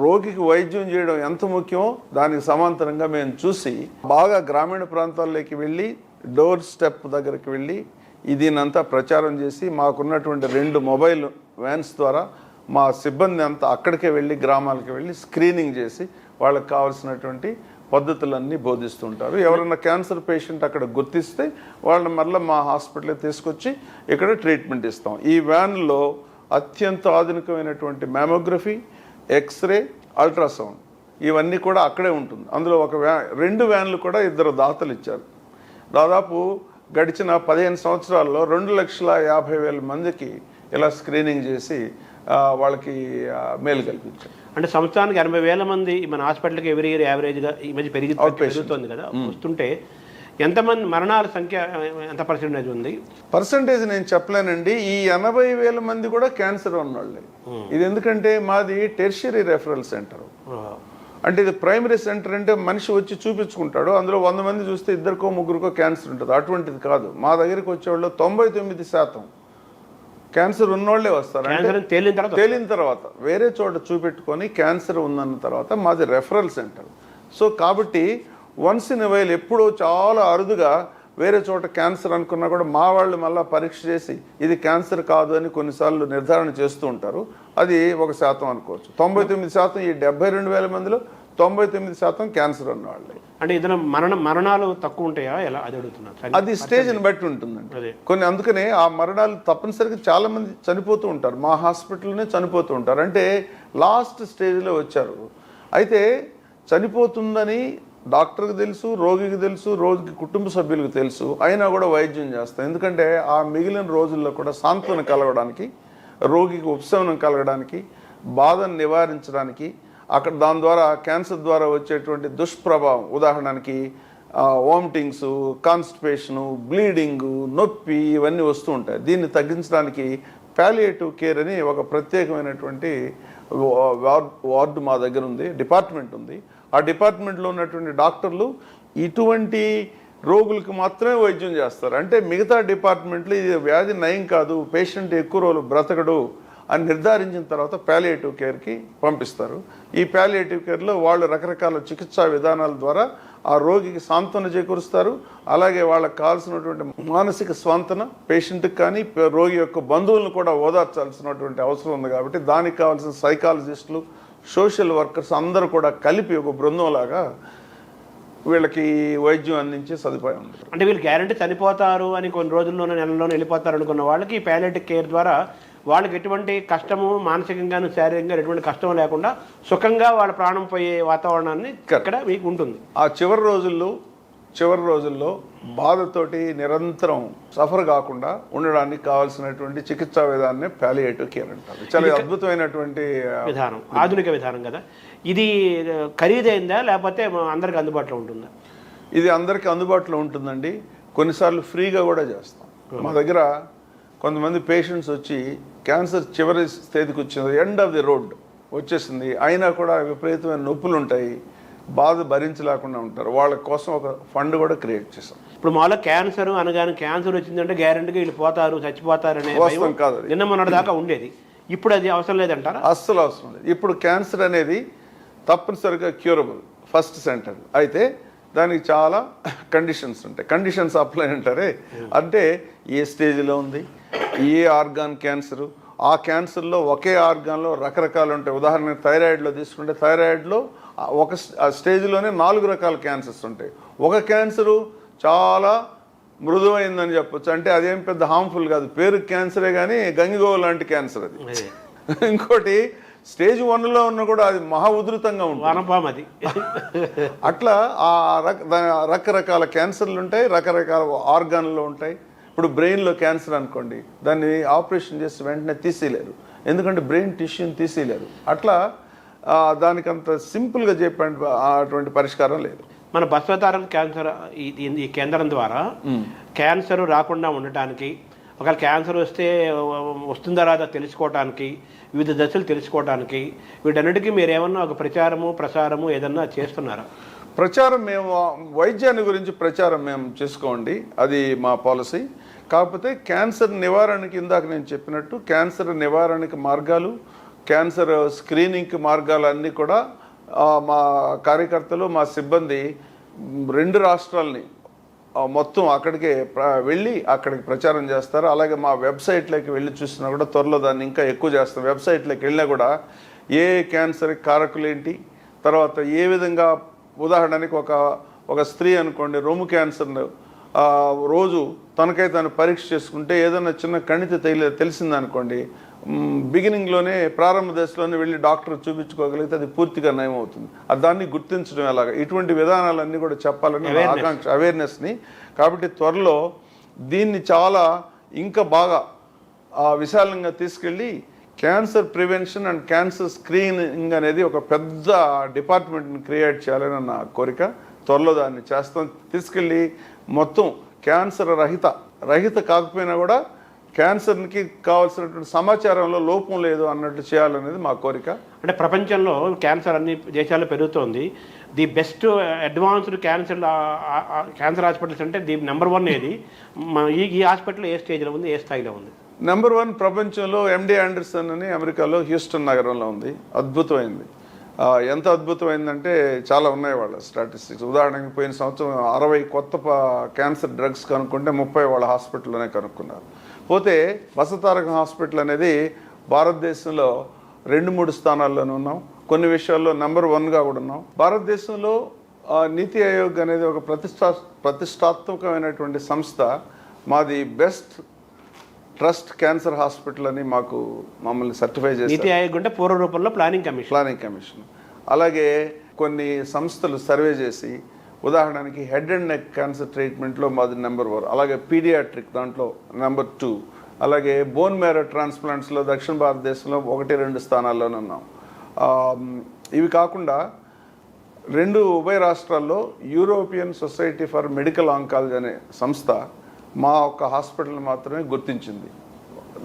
రోగికి వైద్యం చేయడం ఎంత ముఖ్యమో దానికి సమాంతరంగా మేము చూసి బాగా గ్రామీణ ప్రాంతాల్లోకి వెళ్ళి డోర్ స్టెప్ దగ్గరికి వెళ్ళి దీనంతా ప్రచారం చేసి మాకున్నటువంటి 2 మొబైల్ వ్యాన్స్ ద్వారా మా సిబ్బంది అంతా అక్కడికే వెళ్ళి గ్రామాలకు వెళ్ళి స్క్రీనింగ్ చేసి వాళ్ళకి కావాల్సినటువంటి పద్ధతులన్నీ బోధిస్తుంటారు. ఎవరైనా క్యాన్సర్ పేషెంట్ అక్కడ గుర్తిస్తే వాళ్ళని మళ్ళీ మా హాస్పిటల్కి తీసుకొచ్చి ఇక్కడ ట్రీట్మెంట్ ఇస్తాం. ఈ వ్యాన్లో అత్యంత ఆధునికమైనటువంటి మ్యామోగ్రఫీ, ఎక్స్రే, అల్ట్రాసౌండ్ ఇవన్నీ కూడా అక్కడే ఉంటుంది. అందులో 2 వ్యాన్లు కూడా 2 దాతలు ఇచ్చారు. దాదాపు గడిచిన 15 సంవత్సరాల్లో 2,50,000 మందికి ఇలా స్క్రీనింగ్ చేసి వాళ్ళకి మేలు కల్పించారు. అంటే సంవత్సరానికి 80,000 మంది మన హాస్పిటల్కి ఎవ్రీ ఇయర్ యావరేజ్గా ఈ మధ్య పెరుగుతుంది కదా, వస్తుంటే ఎంతమంది మరణాల సంఖ్య ఎంత % ఉంది? పర్సంటేజ్ నేను చెప్పలేనండి. ఈ 80,000 మంది కూడా క్యాన్సర్ ఉన్నవాళ్ళే. ఇది ఎందుకంటే మాది టెర్షియరీ రెఫరల్ సెంటర్. అంటే ఇది ప్రైమరీ సెంటర్ అంటే మనిషి వచ్చి చూపించుకుంటాడు, అందులో 100 మంది చూస్తే 2కో 3కో క్యాన్సర్ ఉంటుంది. అటువంటిది కాదు. మా దగ్గరికి వచ్చేవాళ్ళు 99% క్యాన్సర్ ఉన్నోళ్లే వస్తారు. తేలిన తర్వాత వేరే చోట చూపెట్టుకొని క్యాన్సర్ ఉందన్న తర్వాత మాది రెఫరల్ సెంటర్. సో కాబట్టి వన్స్ ఇన్ వైల్ ఎప్పుడో చాలా అరుదుగా వేరే చోట క్యాన్సర్ అనుకున్నా కూడా మా వాళ్ళు మళ్ళీ పరీక్ష చేసి ఇది క్యాన్సర్ కాదు అని కొన్నిసార్లు నిర్ధారణ చేస్తూ ఉంటారు. అది 1% అనుకోవచ్చు. 99% ఈ 72,000 మందిలో 99% క్యాన్సర్ ఉన్నవాళ్ళే. అంటే ఇతను మరణాలు తక్కువ ఉంటాయా ఎలా అది అడుగుతున్నారు? అది స్టేజ్ని బట్టి ఉంటుందండి కొన్ని. అందుకనే ఆ మరణాలు తప్పనిసరిగా చాలా మంది చనిపోతూ ఉంటారు, మా హాస్పిటల్లోనే చనిపోతూ ఉంటారు. అంటే లాస్ట్ స్టేజ్లో వచ్చారు. అయితే చనిపోతుందని డాక్టర్కి తెలుసు, రోగికి తెలుసు, రోగికి కుటుంబ సభ్యులకు తెలుసు, అయినా కూడా వైద్యం చేస్తాం. ఎందుకంటే ఆ మిగిలిన రోజుల్లో కూడా సాంత్వన కలగడానికి, రోగికి ఉపశమనం కలగడానికి, బాధను నివారించడానికి, అక్కడ దాని ద్వారా క్యాన్సర్ ద్వారా వచ్చేటువంటి దుష్ప్రభావం, ఉదాహరణకి వామిటింగ్స్, కాన్స్టిపేషను, బ్లీడింగు, నొప్పి ఇవన్నీ వస్తూ ఉంటాయి. దీన్ని తగ్గించడానికి పాలియేటివ్ కేర్ అని ఒక ప్రత్యేకమైనటువంటి వార్డు మా దగ్గర ఉంది, డిపార్ట్మెంట్ ఉంది. ఆ డిపార్ట్మెంట్లో ఉన్నటువంటి డాక్టర్లు ఇటువంటి రోగులకు మాత్రమే వైద్యం చేస్తారు. అంటే మిగతా డిపార్ట్మెంట్లో ఇది వ్యాధి నయం కాదు, పేషెంట్ ఎక్కువ రోజులు బ్రతకడు అని నిర్ధారించిన తర్వాత పాలియేటివ్ కేర్కి పంపిస్తారు. ఈ పాలియేటివ్ కేర్లో వాళ్ళు రకరకాల చికిత్సా విధానాల ద్వారా ఆ రోగికి సాంత్వన చేకూరుస్తారు. అలాగే వాళ్ళకి కావాల్సినటువంటి మానసిక స్వాంతన పేషెంట్కి కానీ రోగి యొక్క బంధువులను కూడా ఓదార్చాల్సినటువంటి అవసరం ఉంది. కాబట్టి దానికి కావాల్సిన సైకాలజిస్టులు, సోషల్ వర్కర్స్ అందరూ కూడా కలిపి ఒక బృందంలాగా వీళ్ళకి వైద్యం అందించే సదుపాయం ఉంది. అంటే వీళ్ళు గ్యారంటీ చనిపోతారు అని కొన్ని రోజుల్లోనే నెలల్లోనే వెళ్ళిపోతారు అనుకున్న వాళ్ళకి ఈ ప్యాలియేటివ్ కేర్ ద్వారా వాళ్ళకి ఎటువంటి కష్టము మానసికంగాను శారీరకంగా ఎటువంటి కష్టం లేకుండా సుఖంగా వాళ్ళ ప్రాణం పోయే వాతావరణాన్ని ఇక్కడ మీకు ఉంటుంది. ఆ చివరి రోజుల్లో బాధతోటి నిరంతరం సఫర్ కాకుండా ఉండడానికి కావాల్సినటువంటి చికిత్సా విధానాన్ని ప్యాలియేటివ్ కేర్ అంటారు. చాలా అద్భుతమైనటువంటి విధానం, ఆధునిక విధానం కదా. ఇది ఖరీదైందా లేకపోతే అందరికి అందుబాటులో ఉంటుందా? ఇది అందరికీ అందుబాటులో ఉంటుందండి. కొన్నిసార్లు ఫ్రీగా కూడా చేస్తాం. మా దగ్గర కొంతమంది పేషెంట్స్ వచ్చి క్యాన్సర్ చివరి స్టేజ్కి వచ్చింది, ఎండ్ ఆఫ్ ది రోడ్ వచ్చేసింది, అయినా కూడా విపరీతమైన నొప్పులు ఉంటాయి, బాధ భరించలేకుండా ఉంటారు. వాళ్ళ కోసం ఒక ఫండ్ కూడా క్రియేట్ చేశాం. ఇప్పుడు మాలో క్యాన్సర్ అనగానే క్యాన్సర్ వచ్చిందంటే గ్యారెంటీగా వీళ్ళు పోతారు, చచ్చిపోతారు అనే వాస్తవం కాదు. నిన్న మొన్నటి దాకా ఉండేది, ఇప్పుడు అది అవసరం లేదంటారా? అస్సలు అవసరం లేదు. ఇప్పుడు క్యాన్సర్ అనేది తప్పనిసరిగా క్యూరబుల్ ఫస్ట్ సెంటర్. అయితే దానికి చాలా కండిషన్స్ ఉంటాయి. కండిషన్స్ అప్లై అంటారే, అంటే ఏ స్టేజ్లో ఉంది, ఏ ఆర్గాన్ క్యాన్సరు, ఆ క్యాన్సర్లో ఒకే ఆర్గాన్లో రకరకాలు ఉంటాయి. ఉదాహరణకు థైరాయిడ్లో తీసుకుంటే థైరాయిడ్లో ఒక స్టేజ్లోనే 4 రకాల క్యాన్సర్స్ ఉంటాయి. ఒక క్యాన్సరు చాలా మృదువైందని చెప్పొచ్చు, అంటే అదేం పెద్ద హార్మ్ఫుల్ కాదు, పేరు క్యాన్సరే కానీ గంగిగోవ లాంటి క్యాన్సర్ అది. ఇంకోటి స్టేజ్ 1లో ఉన్న కూడా అది మహా ఉధృతంగా ఉంటుంది అది. అట్లా ఆ రకరకాల క్యాన్సర్లు ఉంటాయి, రకరకాల ఆర్గాన్లో ఉంటాయి. ఇప్పుడు బ్రెయిన్లో క్యాన్సర్ అనుకోండి, దాన్ని ఆపరేషన్ చేసి వెంటనే తీసేయలేరు, ఎందుకంటే బ్రెయిన్ టిష్యూని తీసేయలేరు. అట్లా దానికి అంత సింపుల్గా చెప్పండి అటువంటి పరిష్కారం లేదు. మన బసవతారక క్యాన్సర్ ఈ కేంద్రం ద్వారా క్యాన్సర్ రాకుండా ఉండటానికి, ఒకవేళ క్యాన్సర్ వస్తుందా రాదా తెలుసుకోవటానికి, వివిధ దశలు తెలుసుకోవడానికి, వీటన్నిటికీ మీరు ఏమన్నా ఒక ప్రచారము ఏదన్నా చేస్తున్నారా? ప్రచారం మేము వైద్యాన్ని గురించి ప్రచారం మేము చేసుకోండి, అది మా పాలసీ. కాకపోతే క్యాన్సర్ నివారణకి ఇందాక నేను చెప్పినట్టు క్యాన్సర్ నివారణకి మార్గాలు, క్యాన్సర్ స్క్రీనింగ్కి మార్గాలు అన్నీ కూడా మా కార్యకర్తలు, మా సిబ్బంది 2 రాష్ట్రాలని మొత్తం అక్కడికే వెళ్ళి అక్కడికి ప్రచారం చేస్తారు. అలాగే మా వెబ్సైట్లోకి వెళ్ళి చూసినా కూడా త్వరలో దాన్ని ఇంకా ఎక్కువ చేస్తాం. వెబ్సైట్లోకి వెళ్ళినా కూడా ఏ క్యాన్సర్ కారకులు ఏంటి, తర్వాత ఏ విధంగా, ఉదాహరణకి ఒక స్త్రీ అనుకోండి రొమ్ము క్యాన్సర్ రోజు తనకై తను పరీక్ష చేసుకుంటే ఏదైనా చిన్న కణితి తెలిసిందనుకోండి, బిగినింగ్లోనే ప్రారంభ దశలోనే వెళ్ళి డాక్టర్ చూపించుకోగలిగితే అది పూర్తిగా నయం అవుతుంది. దాన్ని గుర్తించడం ఎలాగా, ఇటువంటి విధానాలన్నీ కూడా చెప్పాలని ఆకాంక్ష, అవేర్నెస్ని. కాబట్టి త్వరలో దీన్ని చాలా ఇంకా బాగా విశాలంగా తీసుకెళ్ళి cancer prevention and cancer screening అనేది ఒక పెద్ద డిపార్ట్మెంట్ని క్రియేట్ చేయాలని నా కోరిక. త్వరలో దాన్ని చేస్తాం. తీసుకెళ్ళి మొత్తం క్యాన్సర్ రహిత కాకపోయినా కూడా క్యాన్సర్కి కావాల్సినటువంటి సమాచారంలో లోపం లేదు అన్నట్టు చేయాలనేది మా కోరిక. అంటే ప్రపంచంలో క్యాన్సర్ అన్ని దేశాల్లో పెరుగుతోంది. The best advanced cancer hospitals అంటే ది నెంబర్ 1 ఏది? ఈ హాస్పిటల్ ఏ స్టేజ్లో ఉంది, ఏ స్థాయిలో ఉంది? నెంబర్ 1 ప్రపంచంలో ఎండి ఆండర్సన్ అని అమెరికాలో హ్యూస్టన్ నగరంలో ఉంది. అద్భుతమైంది. ఎంత అద్భుతమైందంటే చాలా ఉన్నాయి వాళ్ళ స్టాటిస్టిక్స్. ఉదాహరణకి పోయిన సంవత్సరం 60 కొత్త క్యాన్సర్ డ్రగ్స్ కనుక్కుంటే 30 వాళ్ళ హాస్పిటల్లోనే కనుక్కున్నారు. పోతే బసవతారకం హాస్పిటల్ అనేది భారతదేశంలో 2-3 స్థానాల్లోనే ఉన్నాం. కొన్ని విషయాల్లో నెంబర్ 1గా కూడా ఉన్నాం. భారతదేశంలో నీతి ఆయోగ్ అనేది ఒక ప్రతిష్టాత్మకమైనటువంటి సంస్థ. మాది బెస్ట్ ట్రస్ట్ క్యాన్సర్ హాస్పిటల్ అని మమ్మల్ని సర్టిఫై చేశారు. నీతి ఆయోగ్ అంటే పూర్వ రూపంలో ప్లానింగ్ కమిషన్. అలాగే కొన్ని సంస్థలు సర్వే చేసి, ఉదాహరణకి హెడ్ అండ్ నెక్ క్యాన్సర్ ట్రీట్మెంట్లో మాది నెంబర్ 1, అలాగే పీడియాట్రిక్ దాంట్లో నెంబర్ 2, అలాగే బోన్ మ్యారో ట్రాన్స్ప్లాంట్స్లో దక్షిణ భారతదేశంలో 1-2 స్థానాల్లోనే ఉన్నాం. ఇవి కాకుండా 2 ఉభయ రాష్ట్రాల్లో European society for medical oncology అనే సంస్థ మా ఒక్క హాస్పిటల్ మాత్రమే గుర్తించింది,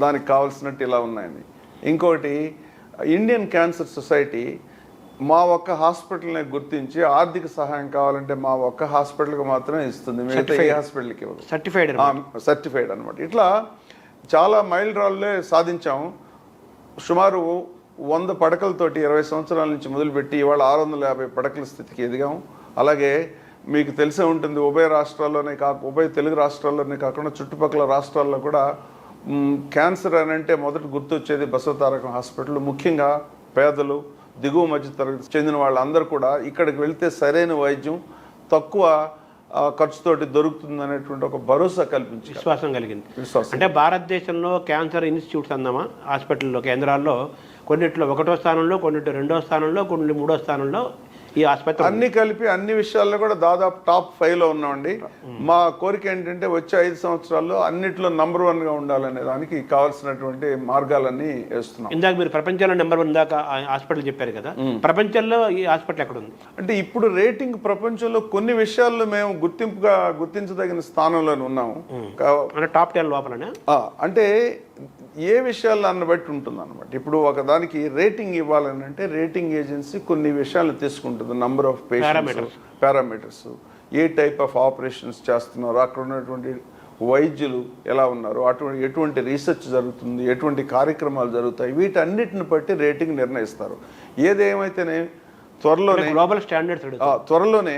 దానికి కావాల్సినట్టు ఇలా ఉన్నాయని. ఇంకోటి ఇండియన్ క్యాన్సర్ సొసైటీ మా ఒక్క హాస్పిటల్ని గుర్తించి ఆర్థిక సహాయం కావాలంటే మా ఒక్క హాస్పిటల్కి మాత్రమే ఇస్తుంది, మిగతా ఏ హాస్పిటల్కి ఇవ్వదు. సర్టిఫైడ్ అనమాట. ఇట్లా చాలా మైల్ రాళ్ళే సాధించాము. సుమారు 100 పడకలతోటి 20 సంవత్సరాల నుంచి మొదలుపెట్టి ఇవాళ 650 పడకల స్థితికి ఎదిగాము. అలాగే మీకు తెలిసే ఉంటుంది, ఉభయ తెలుగు రాష్ట్రాల్లోనే కాకుండా చుట్టుపక్కల రాష్ట్రాల్లో కూడా క్యాన్సర్ అని అంటే మొదట గుర్తొచ్చేది బసవతారకం హాస్పిటల్. ముఖ్యంగా పేదలు, దిగువ మధ్య తరగతి చెందిన వాళ్ళందరూ కూడా ఇక్కడికి వెళ్తే సరైన వైద్యం, తక్కువ ఖర్చుతోటి దొరుకుతుంది అనేటువంటి ఒక భరోసా కల్పించారు, విశ్వాసం కలిగింది. విశ్వాసం. అంటే భారతదేశంలో క్యాన్సర్ ఇన్స్టిట్యూట్స్ అందామా, హాస్పిటల్లో కేంద్రాల్లో కొన్నిట్లో 1వ స్థానంలో, కొన్నిట్లో 2వ స్థానంలో, కొన్ని 3వ స్థానంలో ఈ ఆసుపత్రి అన్ని కలిపి అన్ని విషయాల్లో కూడా దాదాపు టాప్ 5లో ఉన్నామండి. మా కోరిక ఏంటంటే వచ్చే 5 సంవత్సరాల్లో అన్నిట్లో నంబర్ 1గా ఉండాలనే దానికి కావాల్సినటువంటి మార్గాలన్నీ వేస్తున్నాం. ఇందాక మీరు ప్రపంచంలో నెంబర్ 1 దాకా హాస్పిటల్ చెప్పారు కదా, ప్రపంచంలో ఈ హాస్పిటల్ ఎక్కడ ఉంది? అంటే ఇప్పుడు రేటింగ్ ప్రపంచంలో కొన్ని విషయాల్లో మేము గుర్తించదగిన స్థానంలో ఉన్నాము. అంటే టాప్ 10 లోపలనే. అంటే ఏ విషయాల్లో అన్న బట్టి ఉంటుంది అనమాట. ఇప్పుడు ఒక దానికి రేటింగ్ ఇవ్వాలని అంటే రేటింగ్ ఏజెన్సీ కొన్ని విషయాలు తీసుకుంటుంది. Number of patients, parameters, A type of operations చేస్తున్నారు, అక్కడ ఉన్నటువంటి వైద్యులు ఎలా ఉన్నారు, ఎటువంటి రీసెర్చ్ జరుగుతుంది, ఎటువంటి కార్యక్రమాలు జరుగుతాయి, వీటన్నిటిని బట్టి రేటింగ్ నిర్ణయిస్తారు. ఏదేమైతేనే గ్లోబల్ స్టాండర్డ్స్ త్వరలోనే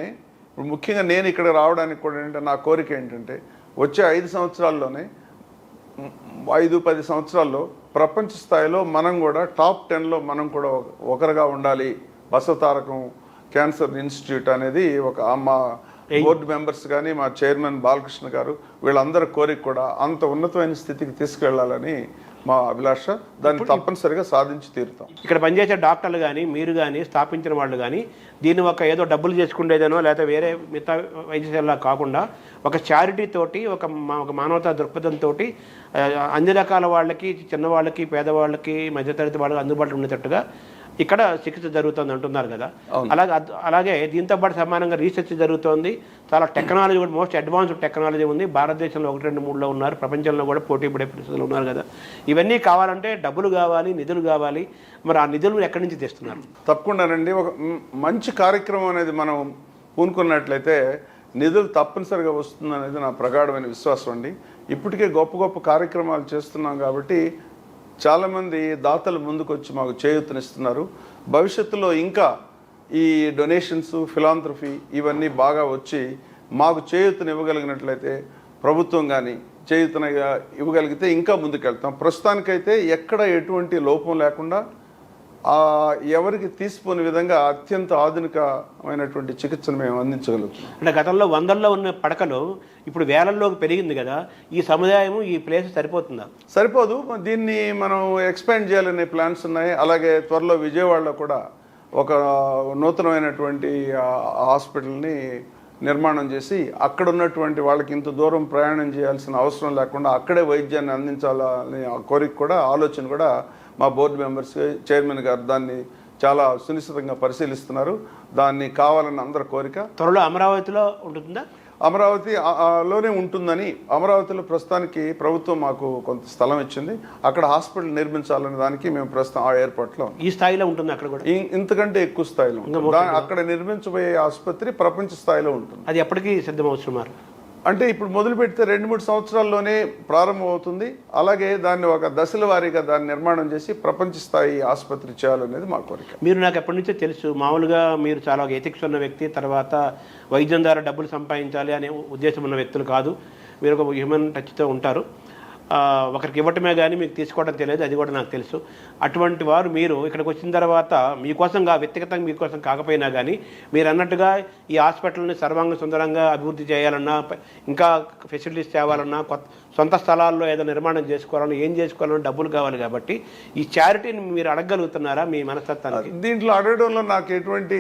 ఇప్పుడు ముఖ్యంగా నేను ఇక్కడ రావడానికి కూడా ఏంటంటే నా కోరిక ఏంటంటే వచ్చే 5 సంవత్సరాల్లోనే 5-10 సంవత్సరాల్లో ప్రపంచ స్థాయిలో మనం కూడా టాప్ 10లో మనం కూడా ఒకరుగా ఉండాలి. బసవతారకం క్యాన్సర్ ఇన్స్టిట్యూట్ అనేది ఒక మా బోర్డు మెంబర్స్ కానీ మా చైర్మన్ బాలకృష్ణ గారు వీళ్ళందరి కోరిక కూడా అంత ఉన్నతమైన స్థితికి తీసుకెళ్లాలని మా అభిలాష. దాన్ని తప్పనిసరిగా సాధించి తీరుతాం. ఇక్కడ పనిచేసే డాక్టర్లు కానీ మీరు కానీ స్థాపించిన వాళ్ళు కానీ దీన్ని ఒక ఏదో డబ్బులు చేసుకునేదేనో లేకపోతే వేరే మిగతా వైద్యశాల కాకుండా ఒక చారిటీ తోటి ఒక మానవతా దృక్పథంతో అన్ని రకాల వాళ్ళకి, చిన్నవాళ్ళకి, పేదవాళ్ళకి, మధ్యతరగతి వాళ్ళకి అందుబాటులో ఉండేటట్టుగా ఇక్కడ చికిత్స జరుగుతుంది అంటున్నారు కదా. అలాగే దీంతో పాటు సమానంగా రీసెర్చ్ జరుగుతోంది. చాలా టెక్నాలజీ కూడా మోస్ట్ అడ్వాన్స్డ్ టెక్నాలజీ ఉంది. భారతదేశంలో 1, 2, 3లో ఉన్నారు, ప్రపంచంలో కూడా పోటీ పడే పరిస్థితులు ఉన్నారు కదా. ఇవన్నీ కావాలంటే డబ్బులు కావాలి, నిధులు కావాలి. మరి ఆ నిధులు ఎక్కడి నుంచి తెస్తున్నారు? తప్పకుండానండి. ఒక మంచి కార్యక్రమం అనేది మనం పూనుకున్నట్లయితే నిధులు తప్పనిసరిగా వస్తుందనేది నా ప్రగాఢమైన విశ్వాసం అండి. ఇప్పటికే గొప్ప గొప్ప కార్యక్రమాలు చేస్తున్నాం కాబట్టి చాలామంది దాతలు ముందుకు వచ్చి మాకు చేయూతనిస్తున్నారు. భవిష్యత్తులో ఇంకా ఈ డొనేషన్స్, ఫిలాంథ్రఫీ ఇవన్నీ బాగా వచ్చి మాకు చేయూతను ఇవ్వగలిగినట్లయితే, ప్రభుత్వం కానీ చేయూతనగా ఇవ్వగలిగితే ఇంకా ముందుకెళ్తాం. ప్రస్తుతానికైతే ఎక్కడ ఎటువంటి లోపం లేకుండా ఎవరికి తీసిపోని విధంగా అత్యంత ఆధునికమైనటువంటి చికిత్సను మేము అందించగలుగుతున్నాం. అంటే గతంలో 100ల్లో ఉన్న పడకలు ఇప్పుడు వేలల్లోకి పెరిగింది కదా. ఈ సముదాయం, ఈ ప్లేస్ సరిపోతుందా? సరిపోదు. దీన్ని మనం ఎక్స్పాండ్ చేయాలనే ప్లాన్స్ ఉన్నాయి. అలాగే త్వరలో విజయవాడలో కూడా ఒక నూతనమైనటువంటి హాస్పిటల్ని నిర్మాణం చేసి అక్కడ ఉన్నటువంటి వాళ్ళకి ఇంత దూరం ప్రయాణం చేయాల్సిన అవసరం లేకుండా అక్కడే వైద్యాన్ని అందించాలని కోరిక కూడా, ఆలోచన కూడా మా బోర్డు మెంబర్స్, చైర్మన్ గారు దాన్ని చాలా సునిశ్చితంగా పరిశీలిస్తున్నారు. దాన్ని కావాలని అందరి కోరిక. త్వరలో అమరావతిలో ఉంటుందా? అమరావతిలోనే ఉంటుందని. అమరావతిలో ప్రస్తుతానికి ప్రభుత్వం మాకు కొంత స్థలం ఇచ్చింది. అక్కడ హాస్పిటల్ నిర్మించాలనే దానికి మేము ప్రస్తుతం ఆ ఏర్పాట్లో. ఈ స్థాయిలో ఉంటుంది అక్కడ కూడా? ఇంతకంటే ఎక్కువ స్థాయిలో ఉంటుంది. అక్కడ నిర్మించబోయే ఆసుపత్రి ప్రపంచ స్థాయిలో ఉంటుంది. అది ఎప్పటికీ సిద్ధమవుతున్నారు? అంటే ఇప్పుడు మొదలు పెడితే 2-3 సంవత్సరాల్లోనే ప్రారంభం అవుతుంది. అలాగే దాన్ని ఒక దశల వారీగా దాన్ని నిర్మాణం చేసి ప్రపంచ స్థాయి ఆసుపత్రి చేయాలనేది మా కోరిక. మీరు నాకు ఎప్పటి నుంచో తెలుసు, మామూలుగా మీరు చాలా ఎథిక్స్ ఉన్న వ్యక్తి, తర్వాత వైద్యం ద్వారా డబ్బులు సంపాదించాలి అనే ఉద్దేశం ఉన్న వ్యక్తులు కాదు. మీరు ఒక హ్యూమన్ టచ్తో ఉంటారు. ఒకరికి ఇవ్వటమే కానీ మీకు తీసుకోవడం తెలియదు, అది కూడా నాకు తెలుసు. అటువంటి వారు మీరు ఇక్కడికి వచ్చిన తర్వాత మీకోసం వ్యక్తిగతంగా మీకోసం కాకపోయినా కానీ మీరు అన్నట్టుగా ఈ హాస్పిటల్ని సర్వాంగ సుందరంగా అభివృద్ధి చేయాలన్నా, ఇంకా ఫెసిలిటీస్ తేవాలన్నా, సొంత స్థలాల్లో ఏదో నిర్మాణం చేసుకోవాలన్నా, ఏం చేసుకోవాలన్నా డబ్బులు కావాలి. కాబట్టి ఈ చారిటీని మీరు అడగగలుగుతున్నారా మీ మనస్తత్వానికి? దీంట్లో అడగడంలో నాకు ఎటువంటి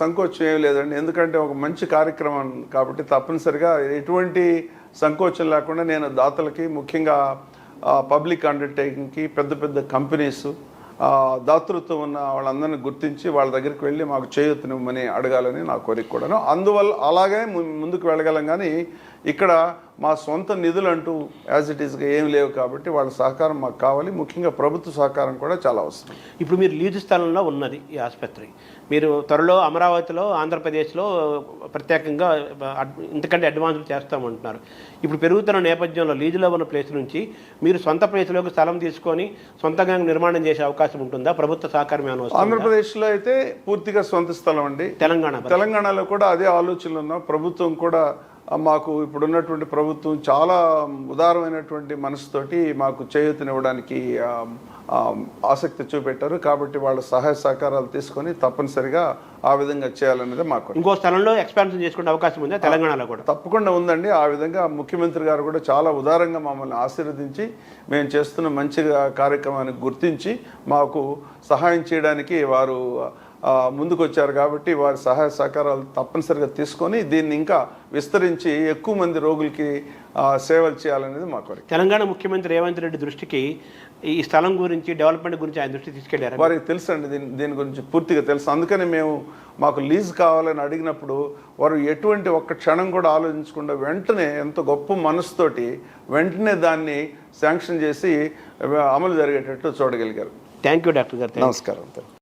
సంకోచం ఏం లేదండి. ఎందుకంటే ఒక మంచి కార్యక్రమం కాబట్టి తప్పనిసరిగా ఎటువంటి సంకోచం లేకుండా నేను దాతలకి, ముఖ్యంగా పబ్లిక్ అండర్టేకింగ్కి, పెద్ద పెద్ద కంపెనీస్ దాతృత్వం ఉన్న వాళ్ళందరినీ గుర్తించి వాళ్ళ దగ్గరికి వెళ్ళి మాకు చేయూతనివ్వమని అడగాలని నా కోరిక కూడాను. అందువల్ల అలాగే ముందుకు వెళ్ళగలం. కానీ ఇక్కడ మా సొంత నిధులు అంటూ యాజ్ ఇట్ ఈస్గా ఏం లేవు కాబట్టి వాళ్ళ సహకారం మాకు కావాలి. ముఖ్యంగా ప్రభుత్వ సహకారం కూడా చాలా అవసరం. ఇప్పుడు మీరు లీజు స్థలంలో ఉన్నది ఈ ఆసుపత్రి. మీరు త్వరలో అమరావతిలో, ఆంధ్రప్రదేశ్లో ప్రత్యేకంగా ఇంతకంటే అడ్వాన్స్లు చేస్తామంటున్నారు. ఇప్పుడు పెరుగుతున్న నేపథ్యంలో లీజులో ఉన్న ప్లేస్ నుంచి మీరు సొంత ప్లేస్లోకి స్థలం తీసుకొని సొంతంగా నిర్మాణం చేసే అవకాశం ఉంటుందా? ప్రభుత్వ సహకారం ఏమైనా? ఆంధ్రప్రదేశ్లో అయితే పూర్తిగా సొంత స్థలం అండి. తెలంగాణలో కూడా అదే ఆలోచనలు ఉన్నాం. ప్రభుత్వం కూడా మాకు ఇప్పుడున్నటువంటి ప్రభుత్వం చాలా ఉదారమైనటువంటి మనసుతోటి మాకు చేయూతనివ్వడానికి ఆసక్తి చూపెట్టారు. కాబట్టి వాళ్ళ సహాయ సహకారాలు తీసుకొని తప్పనిసరిగా ఆ విధంగా చేయాలనేది మాకు. ఇంకో స్థలంలో ఎక్స్పాన్షన్ చేసుకునే అవకాశం ఉందా తెలంగాణలో కూడా? తప్పకుండా ఉందండి. ఆ విధంగా ముఖ్యమంత్రి గారు కూడా చాలా ఉదారంగా మమ్మల్ని ఆశీర్వదించి మేము చేస్తున్న మంచి కార్యక్రమాన్ని గుర్తించి మాకు సహాయం చేయడానికి వారు ముందుకు వచ్చారు. కాబట్టి వారి సహాయ సహకారాలు తప్పనిసరిగా తీసుకొని దీన్ని ఇంకా విస్తరించి ఎక్కువ మంది రోగులకి సేవలు చేయాలనేది మా కోరిక. తెలంగాణ ముఖ్యమంత్రి రేవంత్ రెడ్డి దృష్టికి ఈ స్థలం గురించి, డెవలప్మెంట్ గురించి ఆయన దృష్టి తీసుకెళ్లారు? వారికి తెలుసు అండి, దీని గురించి పూర్తిగా తెలుసు. అందుకని మేము మాకు లీజ్ కావాలని అడిగినప్పుడు వారు ఎటువంటి ఒక్క క్షణం కూడా ఆలోచించకుండా వెంటనే ఎంతో గొప్ప మనసుతోటి వెంటనే దాన్ని శాంక్షన్ చేసి అమలు జరిగేటట్టు చూడగలిగారు. థ్యాంక్ యూ డాక్టర్ గారు. నమస్కారం.